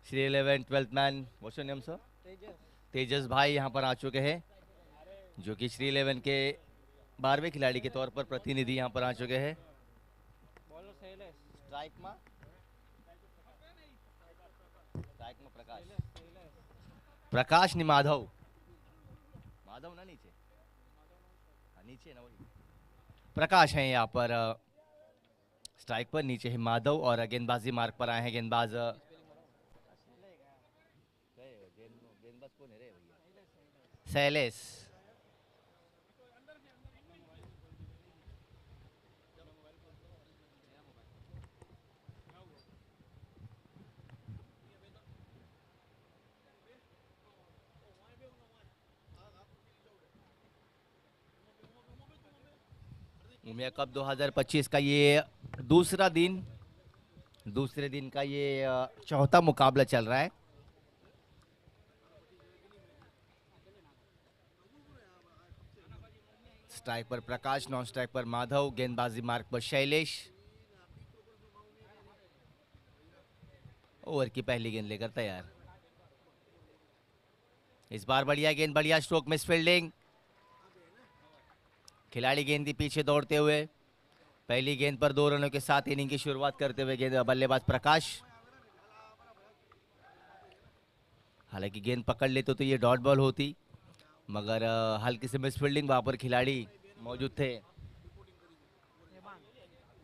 Shri 11 12th man, what's your name sir? Tejas भाई यहाँ पर आ चुके हैं, जो कि श्री 11 के 12वें खिलाड़ी के तौर पर प्रतिनिधि यहाँ पर आ चुके हैं। स्ट्राइक में प्रकाश नहीं, माधव ना नीचे, हाँ नीचे ना, वही प्रकाश है यहाँ पर स्ट्राइक पर। नीचे है माधव और गेंदबाजी मार्ग पर आए हैं गेंदबाज। गेंदबाज कौन है रे भैया? शैलेश। उमिया कप 2025 का ये दूसरे दिन का ये चौथा मुकाबला चल रहा है। स्ट्राइक पर प्रकाश, नॉन स्ट्राइक पर माधव, गेंदबाजी मार्ग पर शैलेश। ओवर की पहली गेंद लेकर तैयार। इस बार बढ़िया गेंद, बढ़िया स्ट्रोक, मिस फील्डिंग। खिलाड़ी गेंद के पीछे दौड़ते हुए पहली गेंद पर 2 रनों के साथ इनिंग की शुरुआत करते हुए गेंद बल्लेबाज प्रकाश। हालांकि गेंद पकड़ लेते तो ये डॉट बॉल होती, मगर हल्की से मिस फील्डिंग, वहां पर खिलाड़ी मौजूद थे।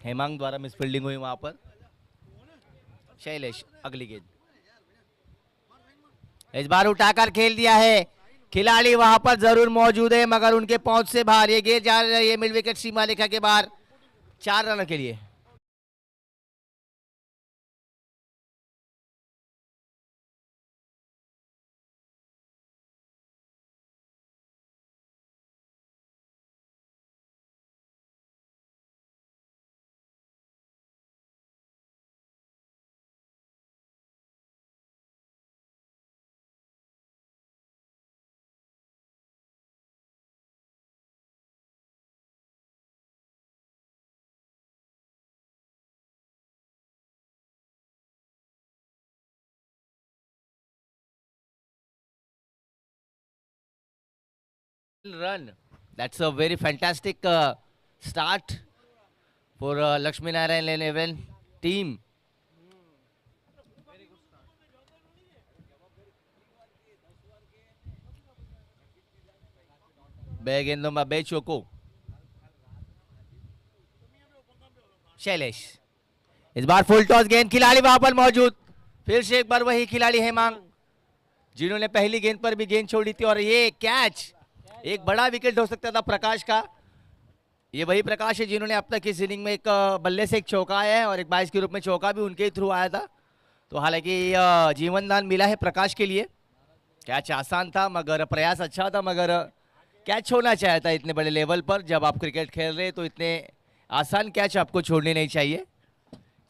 हेमांग द्वारा मिस फील्डिंग हुई वहां पर। शैलेश, अगली गेंद इस बार उठाकर खेल दिया है। खिलाड़ी वहां पर जरूर मौजूद है, मगर उनके पहुंच से बाहर ये गेंद जा रही है मिड विकेट सीमा रेखा के बाहर, 4 रनों के लिए। Run. That's a very fantastic start for Lakshmi Narayan 11 team. बे गेंदों में बे चौको। शैलेश, इस बार फुल टॉस गेंद, खिलाड़ी वहां पर मौजूद। फिर से एक बार वही खिलाड़ी हेमांग, जिन्होंने पहली गेंद पर भी गेंद छोड़ी थी, और ये कैच, एक बड़ा विकेट हो सकता था प्रकाश का। ये वही प्रकाश है जिन्होंने अब तक इस इनिंग में एक बल्ले से एक चौका आया है और एक 22 के रूप में चौका भी उनके थ्रू आया था। तो हालांकि जीवन दान मिला है प्रकाश के लिए। कैच आसान था, मगर प्रयास अच्छा था, मगर कैच छोड़ना चाहता था इतने बड़े लेवल पर। जब आप क्रिकेट खेल रहे तो इतने आसान कैच आपको छोड़ने नहीं चाहिए।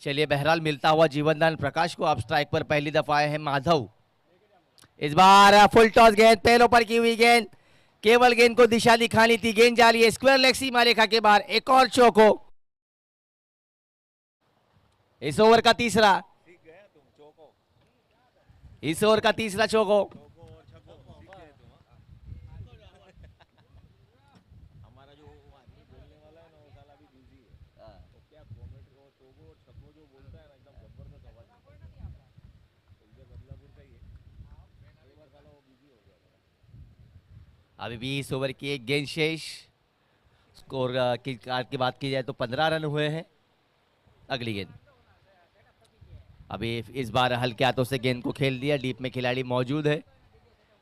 चलिए, बहरहाल मिलता हुआ जीवन दान प्रकाश को। आप स्ट्राइक पर पहली दफा आए हैं माधव। इस बार फुल टॉस गेंद, पहलों पर की हुई गेंद, केवल गेंद को दिशा दिखानी थी। गेंद जा रही है स्क्वायर लेग सीमा रेखा के बाहर, एक और चौको। इस ओवर का तीसरा चौको। अभी 20 ओवर की एक गेंद शेष। स्कोर की बात की जाए तो 15 रन हुए हैं। अगली गेंद, अभी इस बार हल्के हाथों से गेंद को खेल दिया, डीप में खिलाड़ी मौजूद है।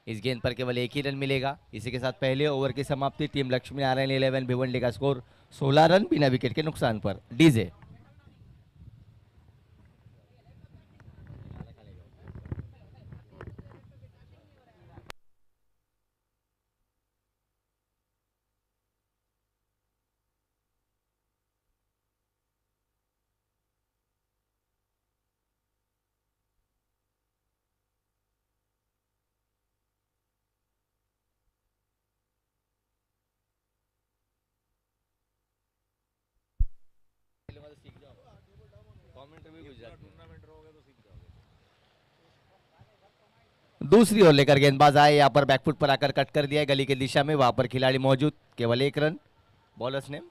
इस गेंद पर केवल एक ही रन मिलेगा। इसी के साथ पहले ओवर की समाप्ति। टीम लक्ष्मी नारायण 11 भिवंडी का स्कोर 16 रन बिना विकेट के नुकसान पर। डीजे दूसरी ओर लेकर गेंदबाज आए, यहाँ पर बैकफुट पर आकर कट कर दिया गली की दिशा में, वहां पर खिलाड़ी मौजूद, केवल 1 रन। बॉलर्स ने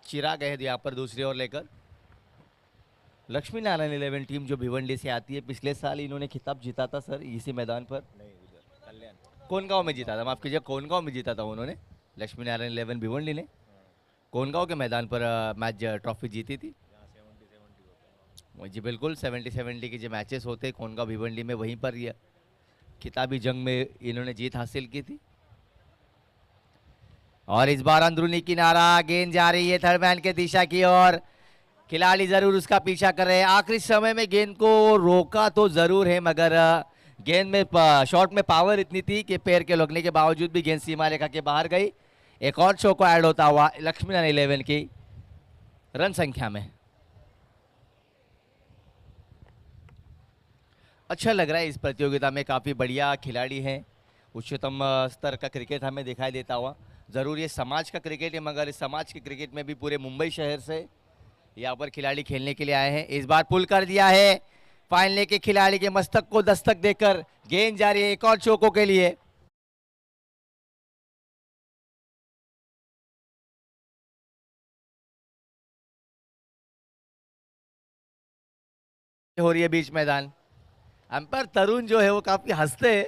चिराग है यहाँ पर दूसरी ओर लेकर। लक्ष्मी नारायण 11 टीम जो भिवंडी से आती है, पिछले साल इन्होंने खिताब जीता था सर इसी मैदान पर। नहीं, उधर कल्याण कोनगांव में जीता था, माफ कीजिए, कोनगांव में जीता था उन्होंने, लक्ष्मी नारायण 11 भिवंडी ने कोनगांव के मैदान पर मैच ट्रॉफी जीती थी। जी बिल्कुल, 70-70 के जो मैचेस होते हैं कोनगांव भिवंडी में, वहीं पर यह खिताबी जंग में इन्होंने जीत हासिल की थी। और इस बार अंदरूनी किनारा, गेंद जा रही है थर्ड मैन के दिशा की ओर, खिलाड़ी जरूर उसका पीछा कर रहे हैं। आखिरी समय में गेंद को रोका तो जरूर है, मगर गेंद में शॉट में पावर इतनी थी कि पैर के लगने के बावजूद भी गेंद सीमा रेखा के बाहर गई। एक और शो को ऐड होता हुआ लक्ष्मी नारायण 11 की रन संख्या में। अच्छा लग रहा है इस प्रतियोगिता में, काफी बढ़िया खिलाड़ी हैं, उच्चतम स्तर का क्रिकेट हमें दिखाई देता हुआ। जरूर ये समाज का क्रिकेट है, मगर इस समाज के क्रिकेट में भी पूरे मुंबई शहर से यहाँ पर खिलाड़ी खेलने के लिए आए हैं। इस बार पुल कर दिया है, फाइनल के खिलाड़ी के मस्तक को दस्तक देकर गेंद जा रही है एक और चौकों के लिए। हो रही है बीच मैदान, अंपायर तरुण जो है वो काफी हंसते हैं,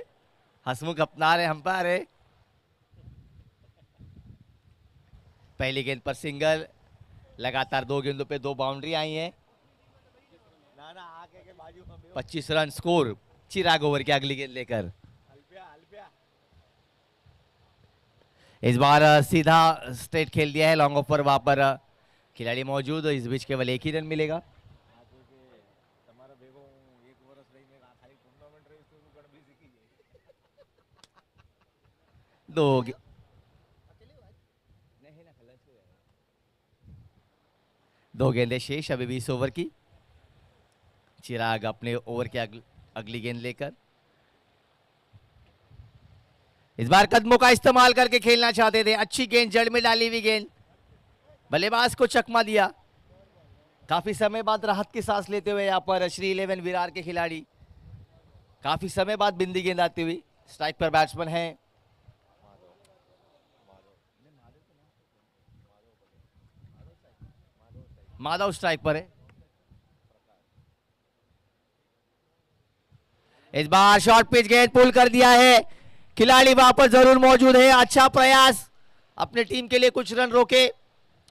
हंसमुख अपना रहे अंपायर है। पहली गेंद पर सिंगल, लगातार 2 गेंदों पे 2 बाउंड्री आई हैं। 25 रन स्कोर चिराग ओवर की अगली गेंद लेकर। इस बार सीधा स्ट्रेट खेल दिया है, लॉन्ग ऑफ पर वहां पर खिलाड़ी मौजूद, इस बीच केवल 1 ही रन मिलेगा। दो दो गेंदें शेष अभी भी इस ओवर की। चिराग अपने ओवर की अगली गेंद लेकर इस बार कदमों का इस्तेमाल करके खेलना चाहते थे, अच्छी गेंद, जड़ में डाली हुई गेंद, बल्लेबाज को चकमा दिया। काफी समय बाद राहत की सांस लेते हुए यहाँ पर श्री 11 विरार के खिलाड़ी, काफी समय बाद बिंदी गेंद आती हुई। स्ट्राइक पर बैट्समैन है माधव, स्ट्राइक पर है। इस बार शॉर्ट पिच गेंद पुल कर दिया है, खिलाड़ी वहां पर जरूर मौजूद है, अच्छा प्रयास, अपने टीम के लिए कुछ रन रोके,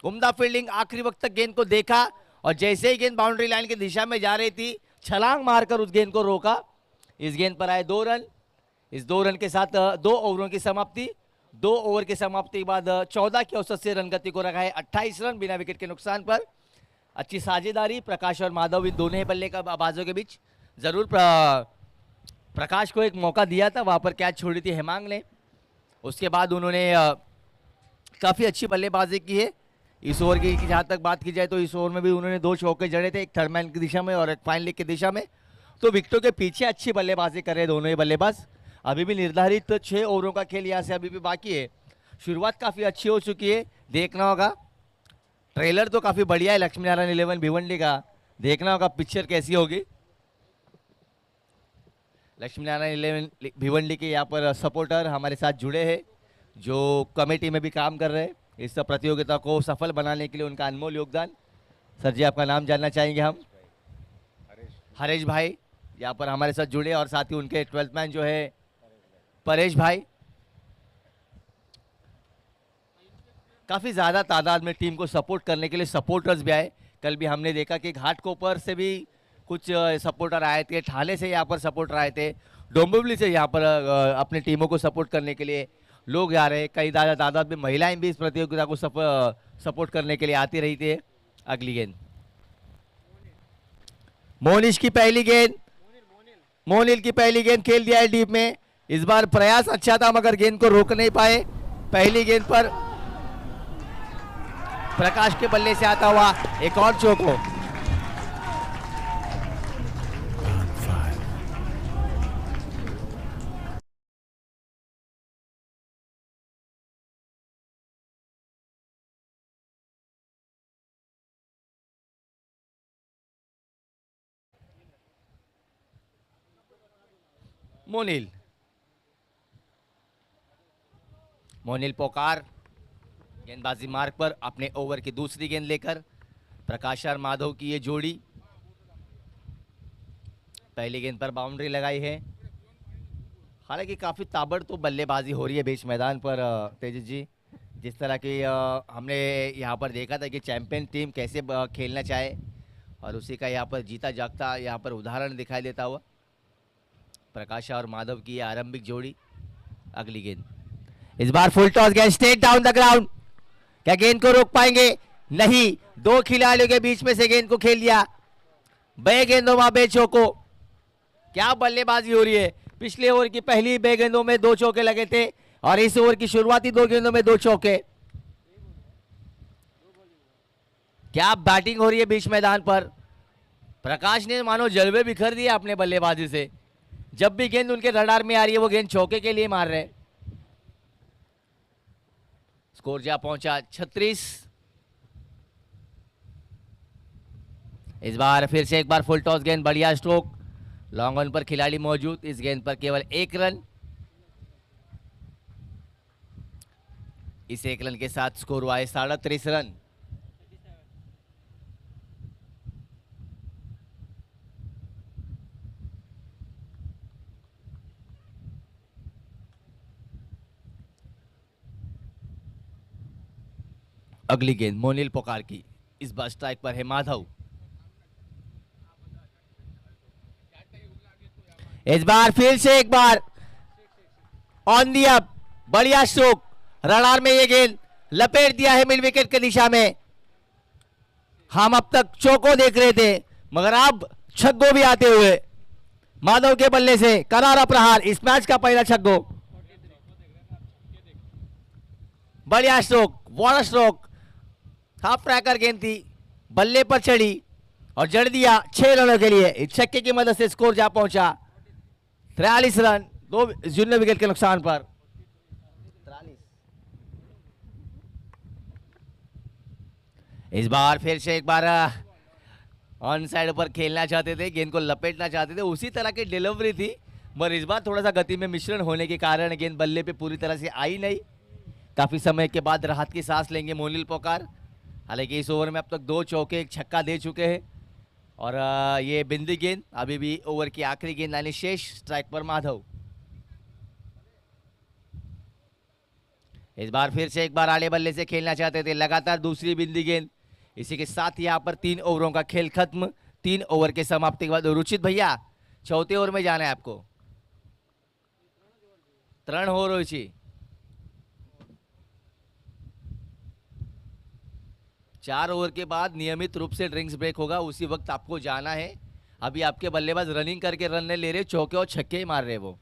उम्दा फील्डिंग, आखिरी वक्त तक गेंद को देखा और जैसे ही गेंद बाउंड्री लाइन की दिशा में जा रही थी, छलांग मारकर उस गेंद को रोका। इस गेंद पर आए 2 रन। इस 2 रन के साथ 2 ओवरों की समाप्ति। 2 ओवर की समाप्ति के बाद 14 की औसत से रन गति को रखा है 28 रन बिना विकेट के नुकसान पर। अच्छी साझेदारी प्रकाश और माधव, इन दोनों ही बल्ले का बाजों के बीच। जरूर प्रकाश को एक मौका दिया था, वहां पर कैच छोड़ी थी हेमांग ने, उसके बाद उन्होंने काफी अच्छी बल्लेबाजी की है। इस ओवर की जहां तक बात की जाए तो इस ओवर में भी उन्होंने 2 चौके जड़े थे, एक थर्ड मैन की दिशा में और एक फाइनल की दिशा में, तो विकेटों के पीछे अच्छी बल्लेबाजी कर रहे दोनों ही बल्लेबाज। अभी भी निर्धारित 6 ओवरों का खेल यहाँ से अभी भी बाकी है। शुरुआत काफी अच्छी हो चुकी है, देखना होगा। ट्रेलर तो काफी बढ़िया है लक्ष्मी नारायण 11 भिवंडी का, देखना होगा पिक्चर कैसी होगी। लक्ष्मी नारायण 11 भिवंडी के यहाँ पर सपोर्टर हमारे साथ जुड़े हैं, जो कमेटी में भी काम कर रहे हैं। इस प्रतियोगिता को सफल बनाने के लिए उनका अनमोल योगदान। सर जी, आपका नाम जानना चाहेंगे हम? हरेश भाई यहाँ पर हमारे साथ जुड़े, और साथ ही उनके 12th मैन जो है परेश भाई। काफी ज्यादा तादाद में टीम को सपोर्ट करने के लिए सपोर्टर्स भी आए। कल भी हमने देखा कि घाटकोपर से भी कुछ सपोर्टर आए थे, ठाणे से यहाँ पर सपोर्टर आए थे, डोंबिवली से यहाँ पर अपनी टीमों को सपोर्ट करने के लिए लोग आ रहे हैं। कई तादाद में महिलाएं भी इस प्रतियोगिता को सपोर्ट करने के लिए आती रही थी। अगली गेंद मोनिश की पहली गेंद, मोनिल की पहली गेंद खेल दिया है डीप में। इस बार प्रयास अच्छा था मगर गेंद को रोक नहीं पाए। पहली गेंद पर प्रकाश के बल्ले से आता हुआ एक और चौको। मोनिल मोनिल पोकार गेंदबाजी मार्ग पर अपने ओवर की दूसरी गेंद लेकर प्रकाश और माधव की ये जोड़ी पहली गेंद पर बाउंड्री लगाई है। हालांकि काफी ताबड़तोड़ बल्लेबाजी हो रही है बीच मैदान पर तेजस जी। जिस तरह की हमने यहाँ पर देखा था कि चैंपियन टीम कैसे खेलना चाहे और उसी का यहाँ पर जीता जागता यहाँ पर उदाहरण दिखाई देता हुआ प्रकाश और माधव की आरंभिक जोड़ी। अगली गेंद इस बार फुल टॉस गेंद स्ट्रेट डाउन द ग्राउंड। क्या गेंद को रोक पाएंगे? नहीं, दो खिलाड़ियों के बीच में से गेंद को खेल दिया। बे गेंदों में बे चौको। क्या बल्लेबाजी हो रही है। पिछले ओवर की पहली बे गेंदों में 2 चौके लगे थे और इस ओवर की शुरुआती 2 गेंदों में 2 चौके। क्या बैटिंग हो रही है बीच मैदान पर। प्रकाश ने मानो जलवे बिखर दिए अपने बल्लेबाजी से। जब भी गेंद उनके रडार में आ रही है वो गेंद चौके के लिए मार रहे। स्कोर जा पहुंचा 36। इस बार फिर से एक बार फुल टॉस गेंद, बढ़िया स्ट्रोक, लॉन्ग ऑन पर खिलाड़ी मौजूद। इस गेंद पर केवल 1 रन। इस 1 रन के साथ स्कोर हुआ है 37 रन। अगली गेंद मोनिल पोकार की। इस बार स्ट्राइक पर है माधव। इस बार फिर से एक बार ऑन दी अप, बढ़िया स्ट्रोक, रडार में ये गेंद लपेट दिया है मिड विकेट की दिशा में। हम अब तक चौको देख रहे थे मगर अब छक्को भी आते हुए माधव के बल्ले से करारा प्रहार। इस मैच का पहला छक्को। बढ़िया स्ट्रोक, बड़ा स्ट्रोक, हाफ ट्रैकर गेंद थी, बल्ले पर चढ़ी और जड़ दिया 6 रनों के लिए। इस छक्के की मदद से स्कोर जा पहुंचा 43 रन, 2 शून्य विकेट के नुकसान पर। 43। इस बार फिर से एक बार ऑन साइड पर खेलना चाहते थे, गेंद को लपेटना चाहते थे, उसी तरह की डिलीवरी थी मगर इस बार थोड़ा सा गति में मिश्रण होने के कारण गेंद बल्ले पे पूरी तरह से आई नहीं। काफी समय के बाद राहत की सांस लेंगे मोनिल पोकार। हालांकि इस ओवर में अब तक 2 चौके 1 छक्का दे चुके हैं और ये बिंदी गेंद अभी भी ओवर की आखिरी गेंद यानी शेष। स्ट्राइक पर माधव। इस बार फिर से एक बार आड़े बल्ले से खेलना चाहते थे, लगातार दूसरी बिंदी गेंद। इसी के साथ यहां पर 3 ओवरों का खेल खत्म। 3 ओवर के समाप्ति के बाद रुचित भैया चौथे ओवर में जाना है आपको। 3 हो रुचि, 4 ओवर के बाद नियमित रूप से ड्रिंक्स ब्रेक होगा, उसी वक्त आपको जाना है। अभी आपके बल्लेबाज रनिंग करके रन नहीं ले रहे, चौके और छक्के ही मार रहे वो,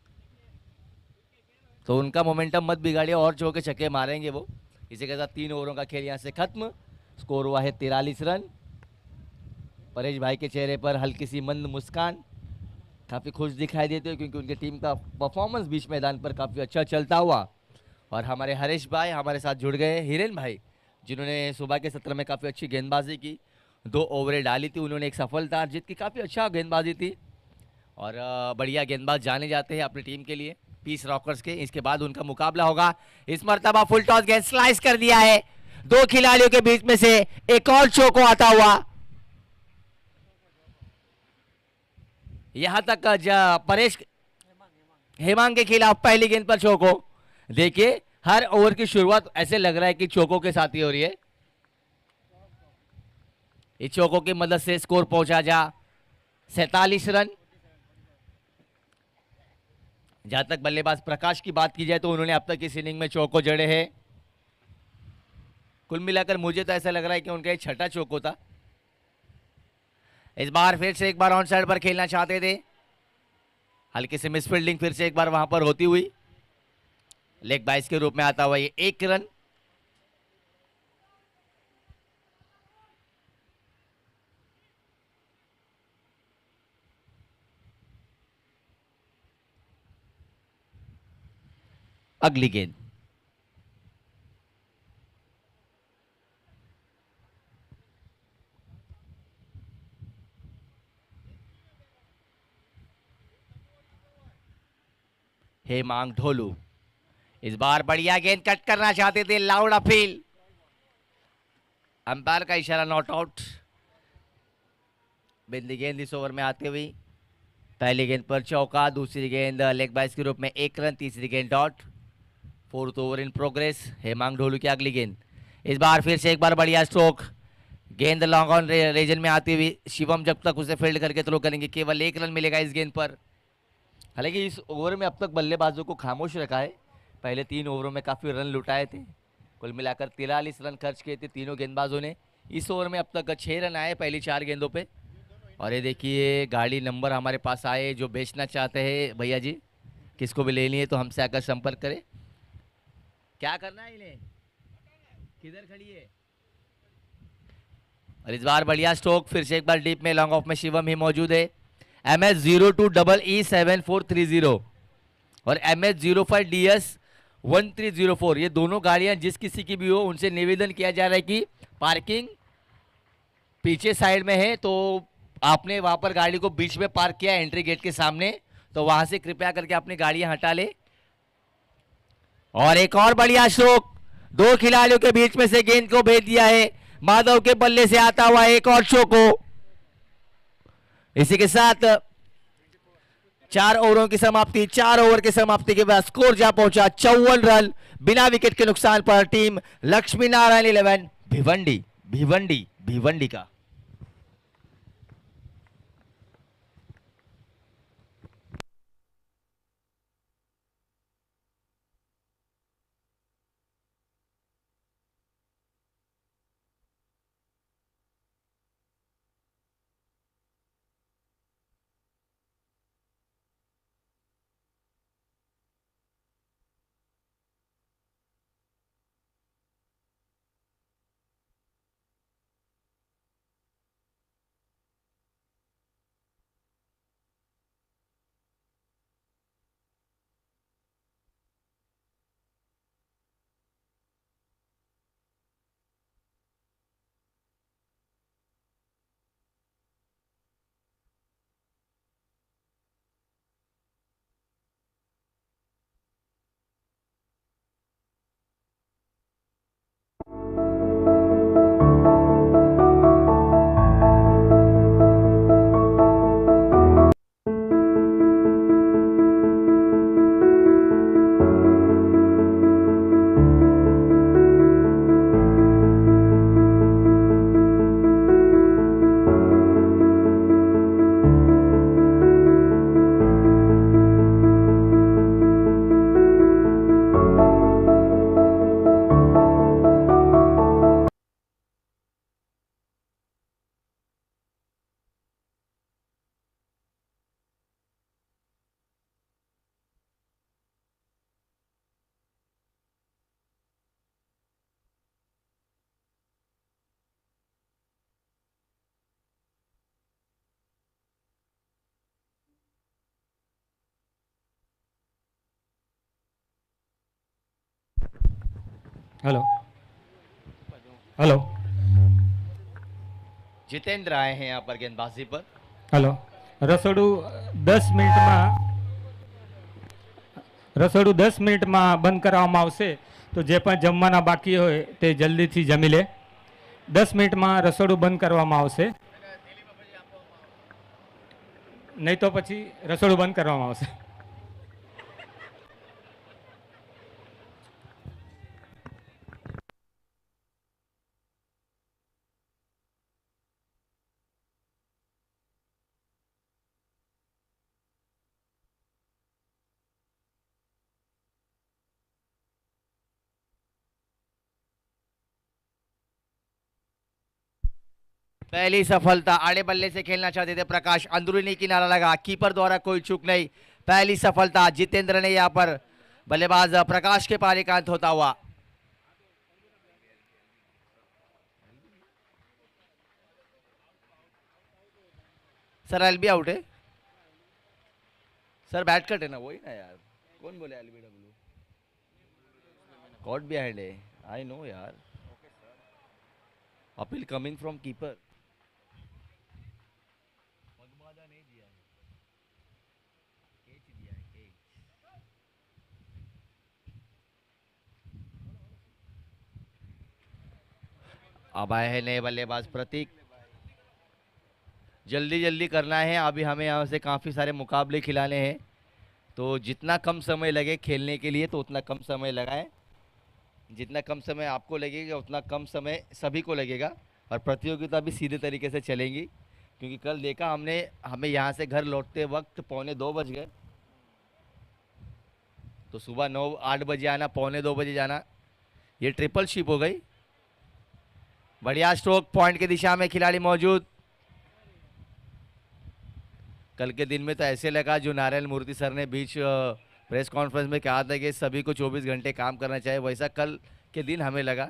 तो उनका मोमेंटम मत बिगाड़िए और चौके छक्के मारेंगे वो। इसी के साथ 3 ओवरों का खेल यहां से खत्म। स्कोर हुआ है 43 रन। परेश भाई के चेहरे पर हल्की सी मंद मुस्कान, काफी खुश दिखाई देते हैं क्योंकि उनकी टीम का परफॉर्मेंस बीच मैदान पर काफी अच्छा चलता हुआ। और हमारे हरीश भाई हमारे साथ जुड़ गए, हिरेन भाई जिन्होंने सुबह के सत्र में काफ़ी अच्छी गेंदबाजी की, 2 ओवरें डाली थी उन्होंने, एक सफलता जीत की, काफ़ी अच्छा गेंदबाजी थी और बढ़िया गेंदबाज जाने जाते हैं अपनी टीम के लिए पीस रॉकर्स के। इसके बाद उनका मुकाबला होगा। इस मर्तबा फुल टॉस गेंद स्लाइस कर दिया है 2 खिलाड़ियों के बीच में से, एक और चौको आता हुआ। यहां तक परेश हेमांग के खिलाफ पहली गेंद पर चौको। देखिए हर ओवर की शुरुआत ऐसे लग रहा है कि चौकों के साथ ही हो रही है। इस चौकों की मदद से स्कोर पहुंचा जा 47 रन। जहां तक बल्लेबाज प्रकाश की बात की जाए तो उन्होंने अब तक इस इनिंग में चौको जड़े हैं। कुल मिलाकर मुझे तो ऐसा लग रहा है कि उनका 6ठा चौको था। इस बार फिर से एक बार ऑन साइड पर खेलना चाहते थे, हल्की सी मिसफील्डिंग फिर से एक बार वहां पर होती हुई। लेग बाइस के रूप में आता हुआ ये 1 रन। अगली गेंद हेमांग ढोलू। इस बार बढ़िया गेंद कट करना चाहते थे, लाउड अपील, अंपायर का इशारा, नॉट आउट। बिंदी गेंद इस ओवर में आते हुई, पहली गेंद पर चौका, दूसरी गेंद लेग बाइस के रूप में 1 रन, तीसरी गेंद dot. Fourth over in progress. Hemang Dholu की अगली गेंद, इस बार फिर से एक बार बढ़िया स्ट्रोक, गेंद लॉन्ग ऑन रीजन में आती हुई, शिवम जब तक उसे फील्ड करके थ्रो करेंगे केवल 1 रन मिलेगा इस गेंद पर। हालांकि इस ओवर में अब तक बल्लेबाजों को खामोश रखा है, पहले 3 ओवरों में काफ़ी रन लुटाए थे, कुल मिलाकर 43 रन खर्च किए थे तीनों गेंदबाजों ने। इस ओवर में अब तक 6 रन आए पहली 4 गेंदों पे। और ये देखिए गाड़ी नंबर हमारे पास आए, जो बेचना चाहते हैं भैया जी, किसको भी लेनी है तो हमसे आकर संपर्क करें। क्या करना है इन्हें, किधर खड़ी है। और इस बार बढ़िया स्ट्रोक, फिर से एक बार डीप में लॉन्ग ऑफ में शिवम ही मौजूद है। MS02EE7430 और MS05DS1304, ये दोनों गाड़ियां जिस किसी की भी हो उनसे निवेदन किया जा रहा है कि पार्किंग पीछे साइड में है, तो आपने वहां पर गाड़ी को बीच में पार्क किया एंट्री गेट के सामने, तो वहां से कृपया करके अपनी गाड़ियां हटा ले। और एक और बढ़िया स्ट्रोक, 2 खिलाड़ियों के बीच में से गेंद को भेज दिया है, माधव के बल्ले से आता हुआ एक और चौको। इसी के साथ 4 ओवरों की समाप्ति, 4 ओवर की समाप्ति के बाद स्कोर जा पहुंचा 54 रन बिना विकेट के नुकसान पर टीम लक्ष्मी नारायण 11 भिवंडी भिवंडी भिवंडी का। हेलो हेलो जितेंद्र आए हैं यहाँ पर गेंदबाजी पर। हेलो रसोड़ू 10 मिनिटમાં બંધ કરવામાં આવશે, તો જે પણ જમવાના બાકી હોય તે જલ્દીથી જમી લે। 10 મિનિટમાં રસોડું બંધ કરવામાં આવશે, નહીં તો પછી રસોડું બંધ કરવામાં આવશે। पहली सफलता, आड़े बल्ले से खेलना चाहते थे प्रकाश, अंदरूनी किनारा लगा, कीपर द्वारा कोई चूक नहीं। पहली सफलता जितेंद्र ने यहाँ पर बल्लेबाज प्रकाश के पार एकांत होता हुआ। सर एलबी आउट है सर, बैट कट है ना, वही ना यार, कौन बोले एलबीडब्ल्यू, कॉट बिहाइंड है, आई नो यार, अपील कमिंग फ्रॉम कीपर। अब आए हैं नए बल्लेबाज प्रतीक। जल्दी जल्दी करना है, अभी हमें यहाँ से काफ़ी सारे मुकाबले खिलाने हैं, तो जितना कम समय लगे खेलने के लिए तो उतना कम समय लगाएं। जितना कम समय आपको लगेगा उतना कम समय सभी को लगेगा, और प्रतियोगिता भी सीधे तरीके से चलेंगी। क्योंकि कल देखा हमने, हमें यहाँ से घर लौटते वक्त 2:45 बज गए, तो सुबह 9-8 बजे आना, 2:45 बजे जाना, ये ट्रिपल शिप हो गई। बढ़िया स्ट्रोक, पॉइंट की दिशा में खिलाड़ी मौजूद। कल के दिन में तो ऐसे लगा, जो नारायण मूर्ति सर ने बीच प्रेस कॉन्फ्रेंस में कहा था कि सभी को 24 घंटे काम करना चाहिए, वैसा कल के दिन हमें लगा।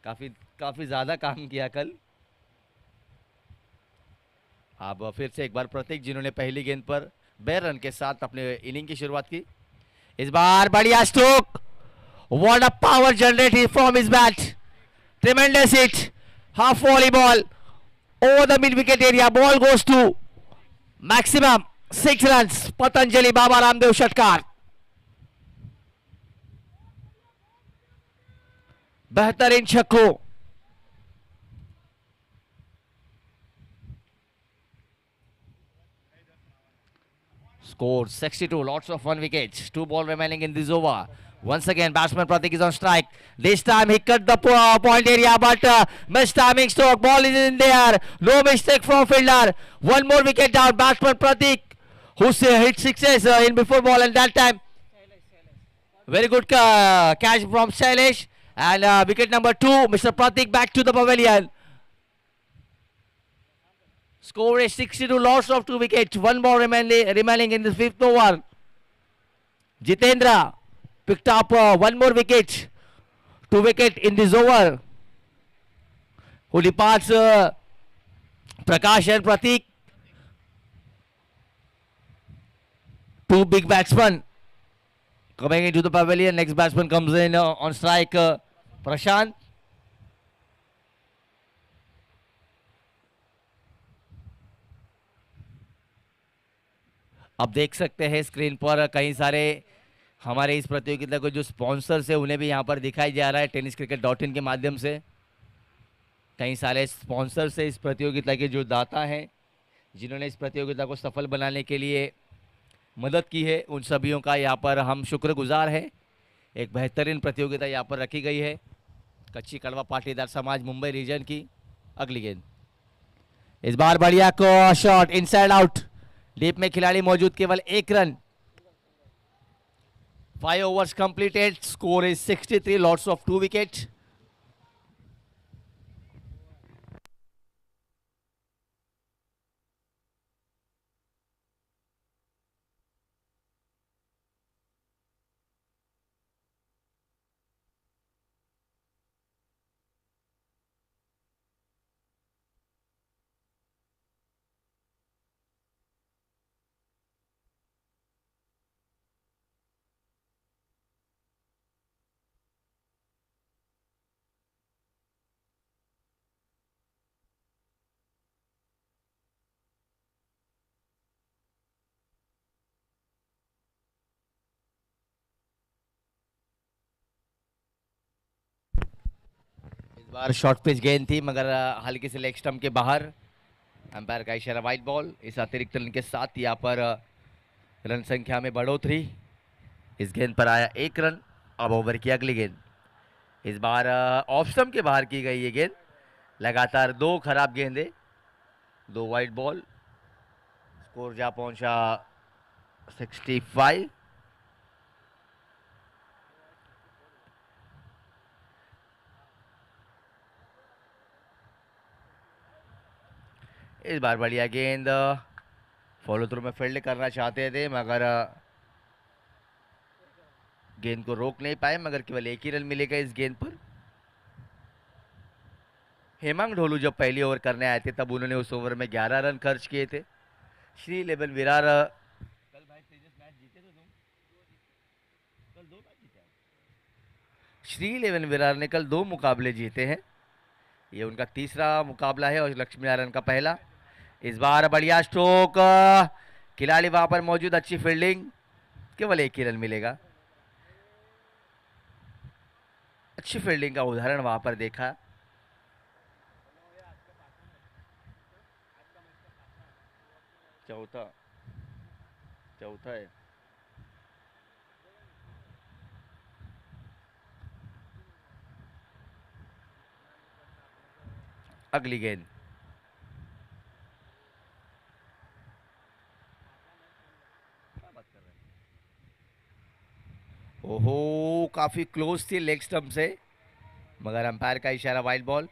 काफ़ी ज़्यादा काम किया कल। अब फिर से एक बार प्रतीक, जिन्होंने पहली गेंद पर 2 रन के साथ अपने इनिंग की शुरुआत की। इस बार बढ़िया stroke, what a power generated from his bat, tremendous hit, half volleyball over the mid wicket area, ball goes to maximum 6 runs, Patanjali Baba Ramdev षटकार। बेहतरीन छक्को। Score 62, lots of 1 wickets, 2 ball remaining in this over. Once again, batsman Pratik is on strike. This time he cut the point area, but missed timing stroke. Ball is in there. No mistake from fielder. 1 more wicket down. Batsman Pratik, who hit 6s in before ball, and that time very good catch from Shailesh. And wicket number 2, Mr. Pratik back to the pavilion. Score is 62, loss of 2 wickets, 1 ball remaining in the 5th over. Jitendra picked up 1 more wicket, 2 wicket in this over. Who departs Prakash and Pratik. 2 big batsmen coming into the pavilion. Next batsman comes in on strike, Prashant. अब देख सकते हैं screen पर कई सारे हमारे इस प्रतियोगिता को जो स्पॉन्सर्स है उन्हें भी यहाँ पर दिखाई जा रहा है tenniscricket.in के माध्यम से। कई सारे स्पॉन्सर्स है इस प्रतियोगिता के, जो दाता हैं, जिन्होंने इस प्रतियोगिता को सफल बनाने के लिए मदद की है, उन सभियों का यहाँ पर हम शुक्रगुजार हैं। एक बेहतरीन प्रतियोगिता यहाँ पर रखी गई है। कच्ची कड़वा पाटीदार समाज मुंबई रीजन की अगली गेंद। इस बार बढ़िया को शॉट, इनसाइड आउट, डीप में खिलाड़ी मौजूद, केवल 1 run. 5 overs completed, score is 63, lots of 2 wickets. Bar short pitch गेंद थी, मगर हल्के से लेग स्टंप के बाहर। अंपायर का इशारा, वाइड बॉल। इस अतिरिक्त रन के साथ यहाँ पर रन संख्या में बढ़ोतरी। इस गेंद पर आया 1 रन। अब ओवर की अगली गेंद। इस बार ऑफ स्टंप के बाहर की गई ये गेंद। लगातार 2 खराब गेंदें, 2 वाइड बॉल। स्कोर जा पहुंचा 65। इस बार बढ़िया गेंद, फॉलो थ्रू में फील्ड करना चाहते थे, मगर गेंद को रोक नहीं पाए, मगर केवल 1 ही रन मिलेगा इस गेंद पर। हेमंग ढोलू जब पहली ओवर करने आए थे तब उन्होंने उस ओवर में 11 रन खर्च किए थे। श्री 11 विरार कल भाई तेजस मैच जीते थे तुम? कल 2 मैच जीते। श्री 11 विरार ने कल 2 मुकाबले जीते हैं। ये उनका तीसरा मुकाबला है और लक्ष्मी नारायण का पहला। इस बार बढ़िया स्ट्रोक, खिलाड़ी वहां पर मौजूद, अच्छी फील्डिंग, केवल 1 ही रन मिलेगा। अच्छी फील्डिंग का उदाहरण वहां पर देखा। चौथा चौथा है। अगली गेंद, ओहो काफी क्लोज थी लेग स्टंप से, मगर अंपायर का इशारा वाइड बॉल।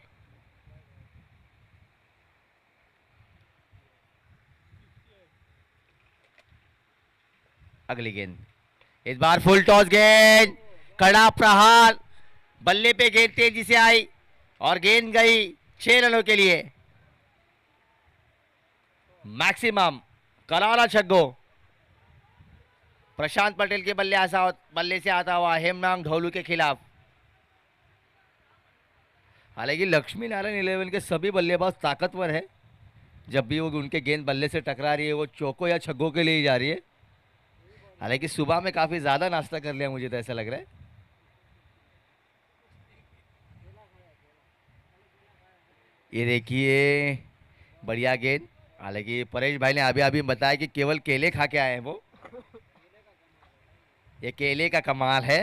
अगली गेंद, इस बार फुल टॉस गेंद, कड़ा प्रहार, बल्ले पे गेंद तेजी से आई और गेंद गई 6 रनों के लिए। मैक्सिमम करारा छक्को प्रशांत पटेल के बल्ले से आता हुआ हेमनांग ढोलू के खिलाफ। हालांकि लक्ष्मी नारायण 11 के सभी बल्लेबाज ताकतवर है, जब भी वो उनके गेंद बल्ले से टकरा रही है वो चौको या छक्कों के लिए ही जा रही है। हालांकि सुबह में काफी ज्यादा नाश्ता कर लिया, मुझे तो ऐसा लग रहा है। ये देखिए बढ़िया गेंद, हालांकि परेश भाई ने अभी अभी बताया कि केवल केले खा के आए हैं वो, ये केले का कमाल है।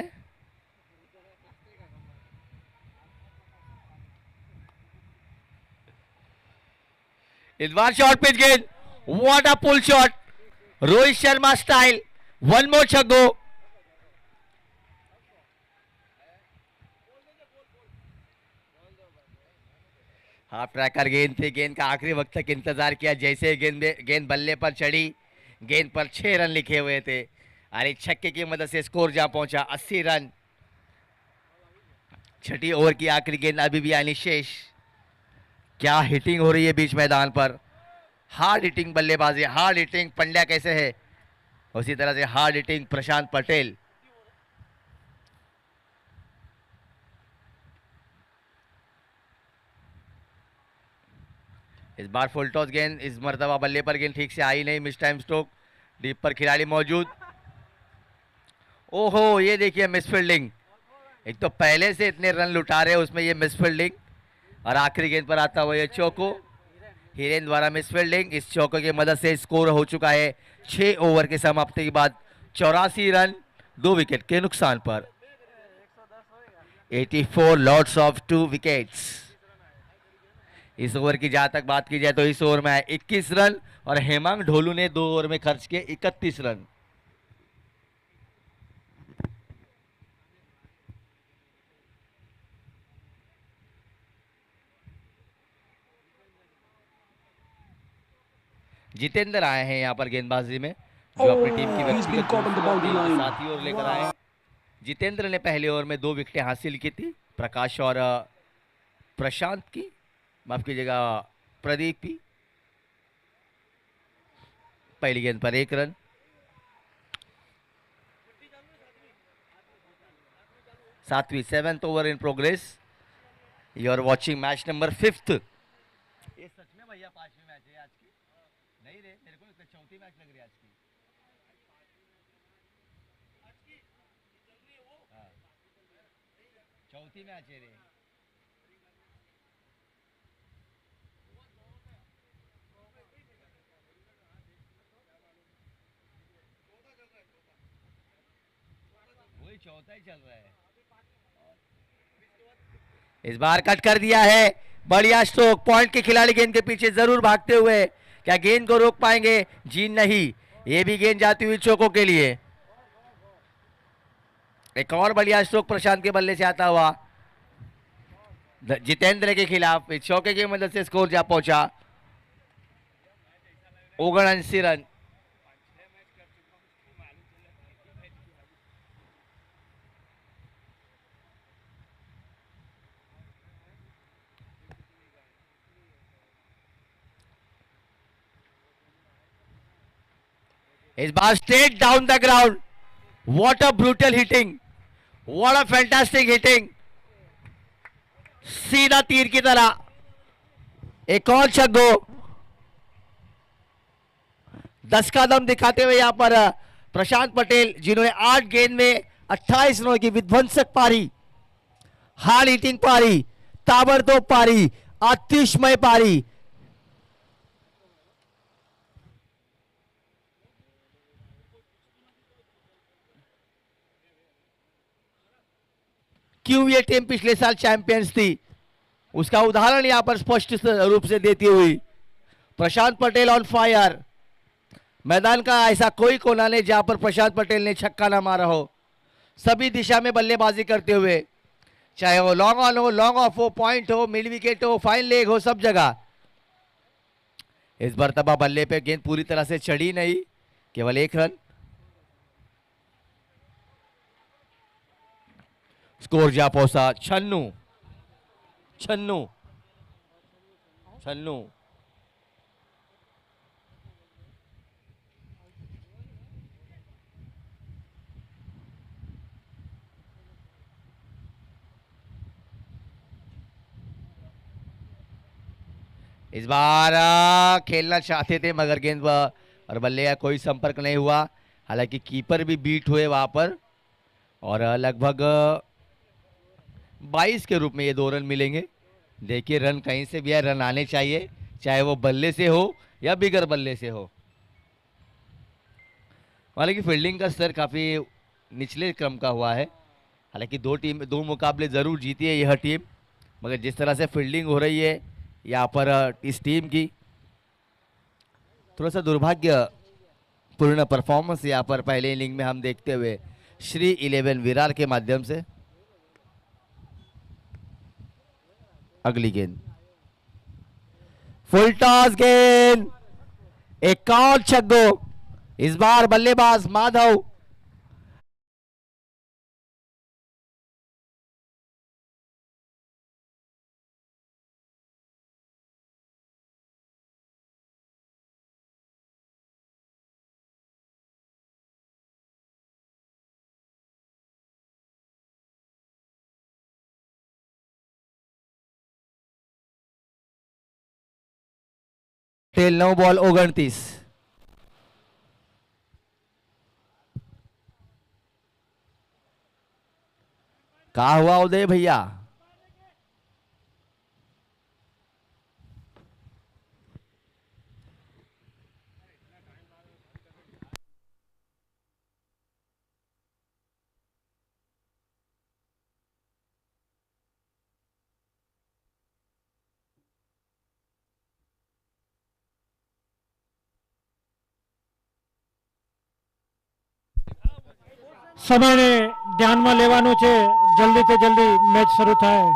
इस बार शॉर्ट पिच गेंद, what a pull shot, Rohit Sharma style, one more छक्को। हाफ ट्रैकर गेंद थी, गेंद का आखिरी वक्त तक इंतजार किया, जैसे गेंद बल्ले पर चढ़ी गेंद पर 6 रन लिखे हुए थे और एक छक्के की मदद से स्कोर जहां पहुंचा 80 रन। छठी ओवर की आखिरी गेंद अभी भी आनी शेष। क्या हिटिंग हो रही है बीच मैदान पर, हार्ड हिटिंग बल्लेबाजी, हार्ड हिटिंग पंड्या कैसे है उसी तरह से हार्ड हिटिंग प्रशांत पटेल। इस बार फुल टॉस गेंद, इस मर्तबा बल्ले पर गेंद ठीक से आई नहीं, मिस टाइम स्ट्रोक, डीप पर खिलाड़ी मौजूद। ओहो ये देखिए मिस फील्डिंग, एक तो पहले से इतने रन लुटा रहे उसमें ये मिस फील्डिंग, और आखिरी गेंद पर आता हुआ ये चौको, हिरेन द्वारा मिस फील्डिंग। इस चौके की मदद से स्कोर हो चुका है 6 ओवर के समाप्ति के बाद 84 रन 2 विकेट के नुकसान पर। 84 लॉट्स ऑफ 2 विकेट्स। इस ओवर की जहां तक बात की जाए तो इस ओवर में आए 21 रन और हेमांग ढोलू ने 2 ओवर में खर्च किए 31 रन। जितेंद्र आए हैं यहाँ पर गेंदबाजी में, जो अपनी टीम की व्यक्तिगत साथी ओर लेकर आए। जितेंद्र ने पहले ओवर में 2 विकेटें हासिल की थी, प्रकाश और प्रशांत की, माफ कीजिएगा प्रदीप की। पहली गेंद पर 1 रन। सातवीं 7th over in progress. You are watching match number 5th। ये सच में भैया 5वीं मैच है आज की? नहीं रे, मेरे को चौथी मैच लग रही है आज की। हाँ, चौथी मैच है रे। वही चौथा ही चल रहा है। इस बार कट कर दिया है, बढ़िया स्ट्रोक, पॉइंट के खिलाड़ी गेंद के पीछे जरूर भागते हुए, क्या गेंद को रोक पाएंगे? जी नहीं, ये भी गेंद जाती हुई चौकों के लिए। एक और बढ़िया स्ट्रोक प्रशांत के बल्ले से आता हुआ जितेंद्र के खिलाफ, इस चौके की मदद से स्कोर जा पहुंचा 79 रन। इस बार straight down the ground, what a brutal hitting, what a fantastic hitting, सीधा तीर की तरह। एक और छक्को, 10 का दम दिखाते हुए यहां पर प्रशांत पटेल, जिन्होंने 8 गेंद में 28 रनों की विध्वंसक पारी, हार्ड हिटिंग पारी, ताबड़तोड़ पारी, अतिशमय पारी। क्यों ये टीम पिछले साल चैंपियंस थी, उसका उदाहरण यहां पर स्पष्ट रूप से देती हुई प्रशांत पटेल ऑन फायर। मैदान का ऐसा कोई कोना नहीं जहां पर प्रशांत पटेल ने छक्का ना मारा हो। सभी दिशा में बल्लेबाजी करते हुए, चाहे वो लॉन्ग ऑन हो, लॉन्ग ऑफ हो, पॉइंट हो, मिड विकेट हो, फाइन लेग हो, सब जगह। इस मरतबा बल्ले पे गेंद पूरी तरह से चढ़ी नहीं, केवल 1 रन। स्कोर जा पहुंचा 96। छन्नू छन्नू इस बार खेलना चाहते थे मगर गेंद और बल्ले का कोई संपर्क नहीं हुआ। हालांकि कीपर भी बीट हुए वहां पर और लगभग 22 के रूप में ये 2 रन मिलेंगे। देखिए रन कहीं से भी है, रन आने चाहिए, चाहे वो बल्ले से हो या बिगर बल्ले से हो। हालांकि फील्डिंग का स्तर काफी निचले क्रम का हुआ है। हालांकि 2 मुकाबले जरूर जीती है यह टीम, मगर जिस तरह से फील्डिंग हो रही है यहाँ पर इस टीम की, थोड़ा सा दुर्भाग्यपूर्ण परफॉर्मेंस यहाँ पर पहले इनिंग में हम देखते हुए श्री 11 विरार के माध्यम से। अगली गेंद फुल टॉस गेंद, एक और छक्को। इस बार बल्लेबाज माधव तेल 9 बॉल 29। कहा हुआ उदय भैया? સમયને ધ્યાનમાં લેવાનું છે, જલ્દીથી જલ્દી મેચ શરૂ થાય।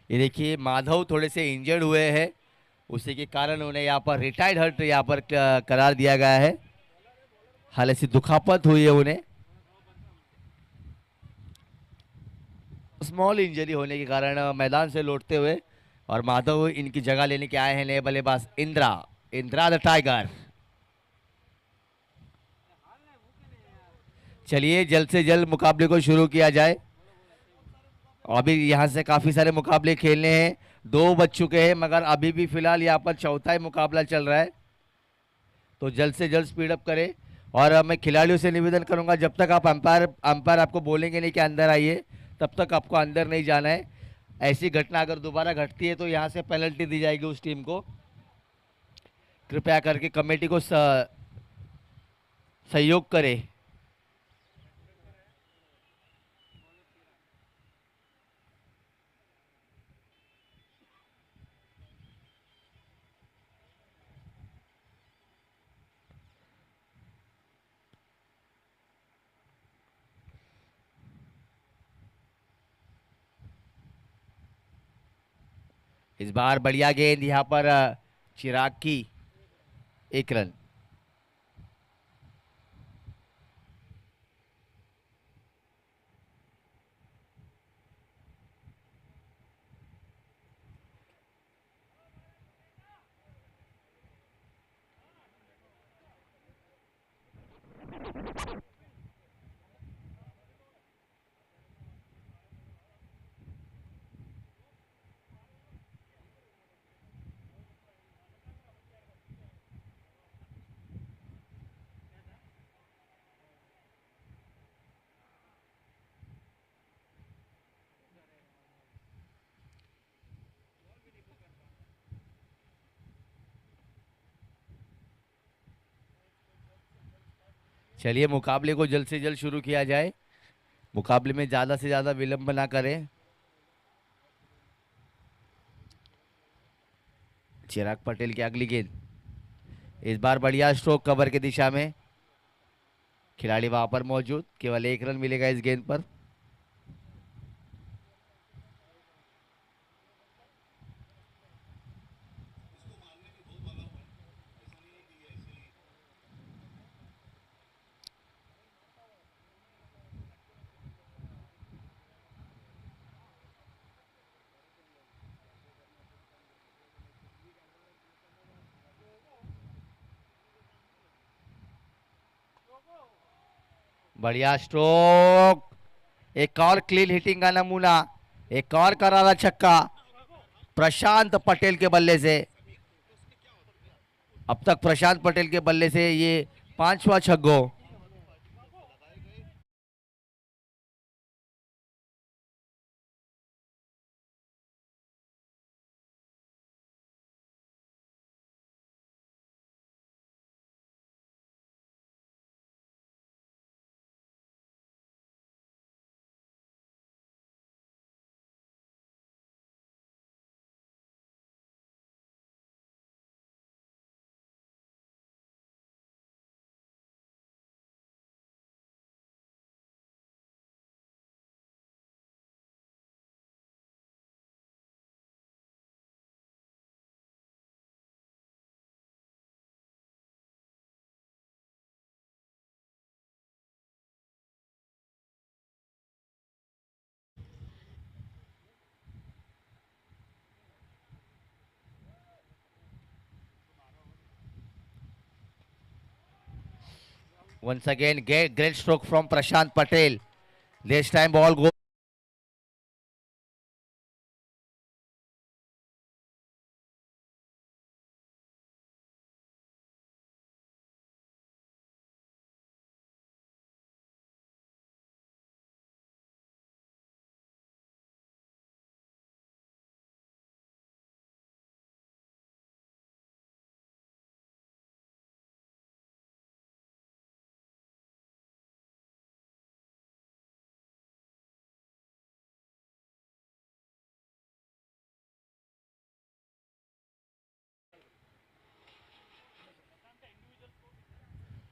ये देखिए माधव थोड़े से इंजर्ड हुए हैं, उसी के कारण उन्हें यहाँ पर रिटायर्ड हर्ट यहाँ पर करार दिया गया है। हालांकि दुखापत हुई है उन्हें, स्मॉल इंजरी होने के कारण मैदान से लौटते हुए, और माधव इनकी जगह लेने के आए हैं नए बल्लेबाज इंद्रा द टाइगर। चलिए जल्द से जल्द मुकाबले को शुरू किया जाए। अभी यहाँ से काफी सारे मुकाबले खेलने हैं, 2 बज चुके हैं, मगर अभी भी फिलहाल यहाँ पर चौथा ही मुकाबला चल रहा है, तो जल्द से जल्द स्पीड अप करें। और मैं खिलाड़ियों से निवेदन करूंगा, जब तक आप अंपायर आपको बोलेंगे नहीं कि अंदर आइए, तब तक आपको अंदर नहीं जाना है। ऐसी घटना अगर दोबारा घटती है तो यहाँ से पेनल्टी दी जाएगी उस टीम को। कृपया करके कमेटी को सहयोग करें। इस बार बढ़िया गेंद यहाँ पर चिराग की, 1 रन। चलिए मुकाबले को जल्द से जल्द शुरू किया जाए, मुकाबले में ज्यादा से ज्यादा विलंब ना करें। चिराग पटेल की अगली गेंद, इस बार बढ़िया स्ट्रोक कवर की दिशा में, खिलाड़ी वहां पर मौजूद, केवल 1 रन मिलेगा इस गेंद पर। बढ़िया स्ट्रोक, एक और क्लीन हिटिंग का नमूना, एक और करारा छक्का प्रशांत पटेल के बल्ले से। अब तक प्रशांत पटेल के बल्ले से ये 5वां छक्का। Once again, great stroke from Prashant Patel. This time ball goes.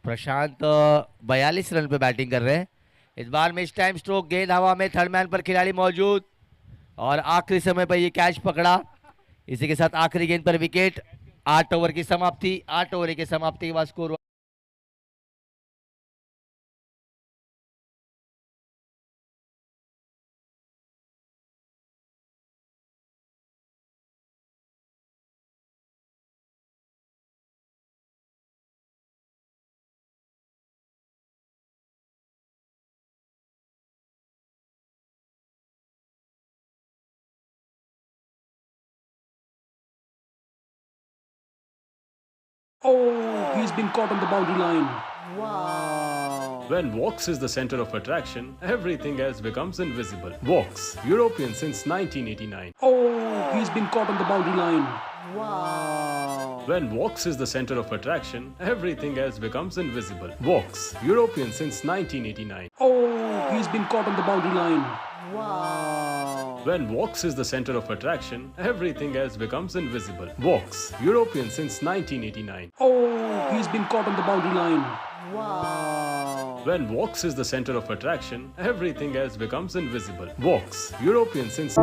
Prashant 42 run पे बैटिंग कर रहे हैं इस बार में। इस टाइम स्ट्रोक, गेंद हवा में, थर्ड मैन पर खिलाड़ी मौजूद और आखिरी समय पर ये कैच पकड़ा। इसी के साथ आखिरी गेंद पर विकेट। 8 ओवर की समाप्ति, 8 ओवर की समाप्ति के बाद score Oh, he's been caught on the boundary line. Wow. When Vox is the center of attraction, everything else becomes invisible. Vox, European since 1989. Oh, he's been caught on the boundary line. Wow. When Vox is the center of attraction, everything else becomes invisible. Vox, European since 1989. Oh, he's been caught on the boundary line. Wow. When Vox is the center of attraction, everything else becomes invisible. Vox, European since 1989. Oh, he's been caught on the boundary line. Wow. When Vox is the center of attraction, everything else becomes invisible. Vox, European since...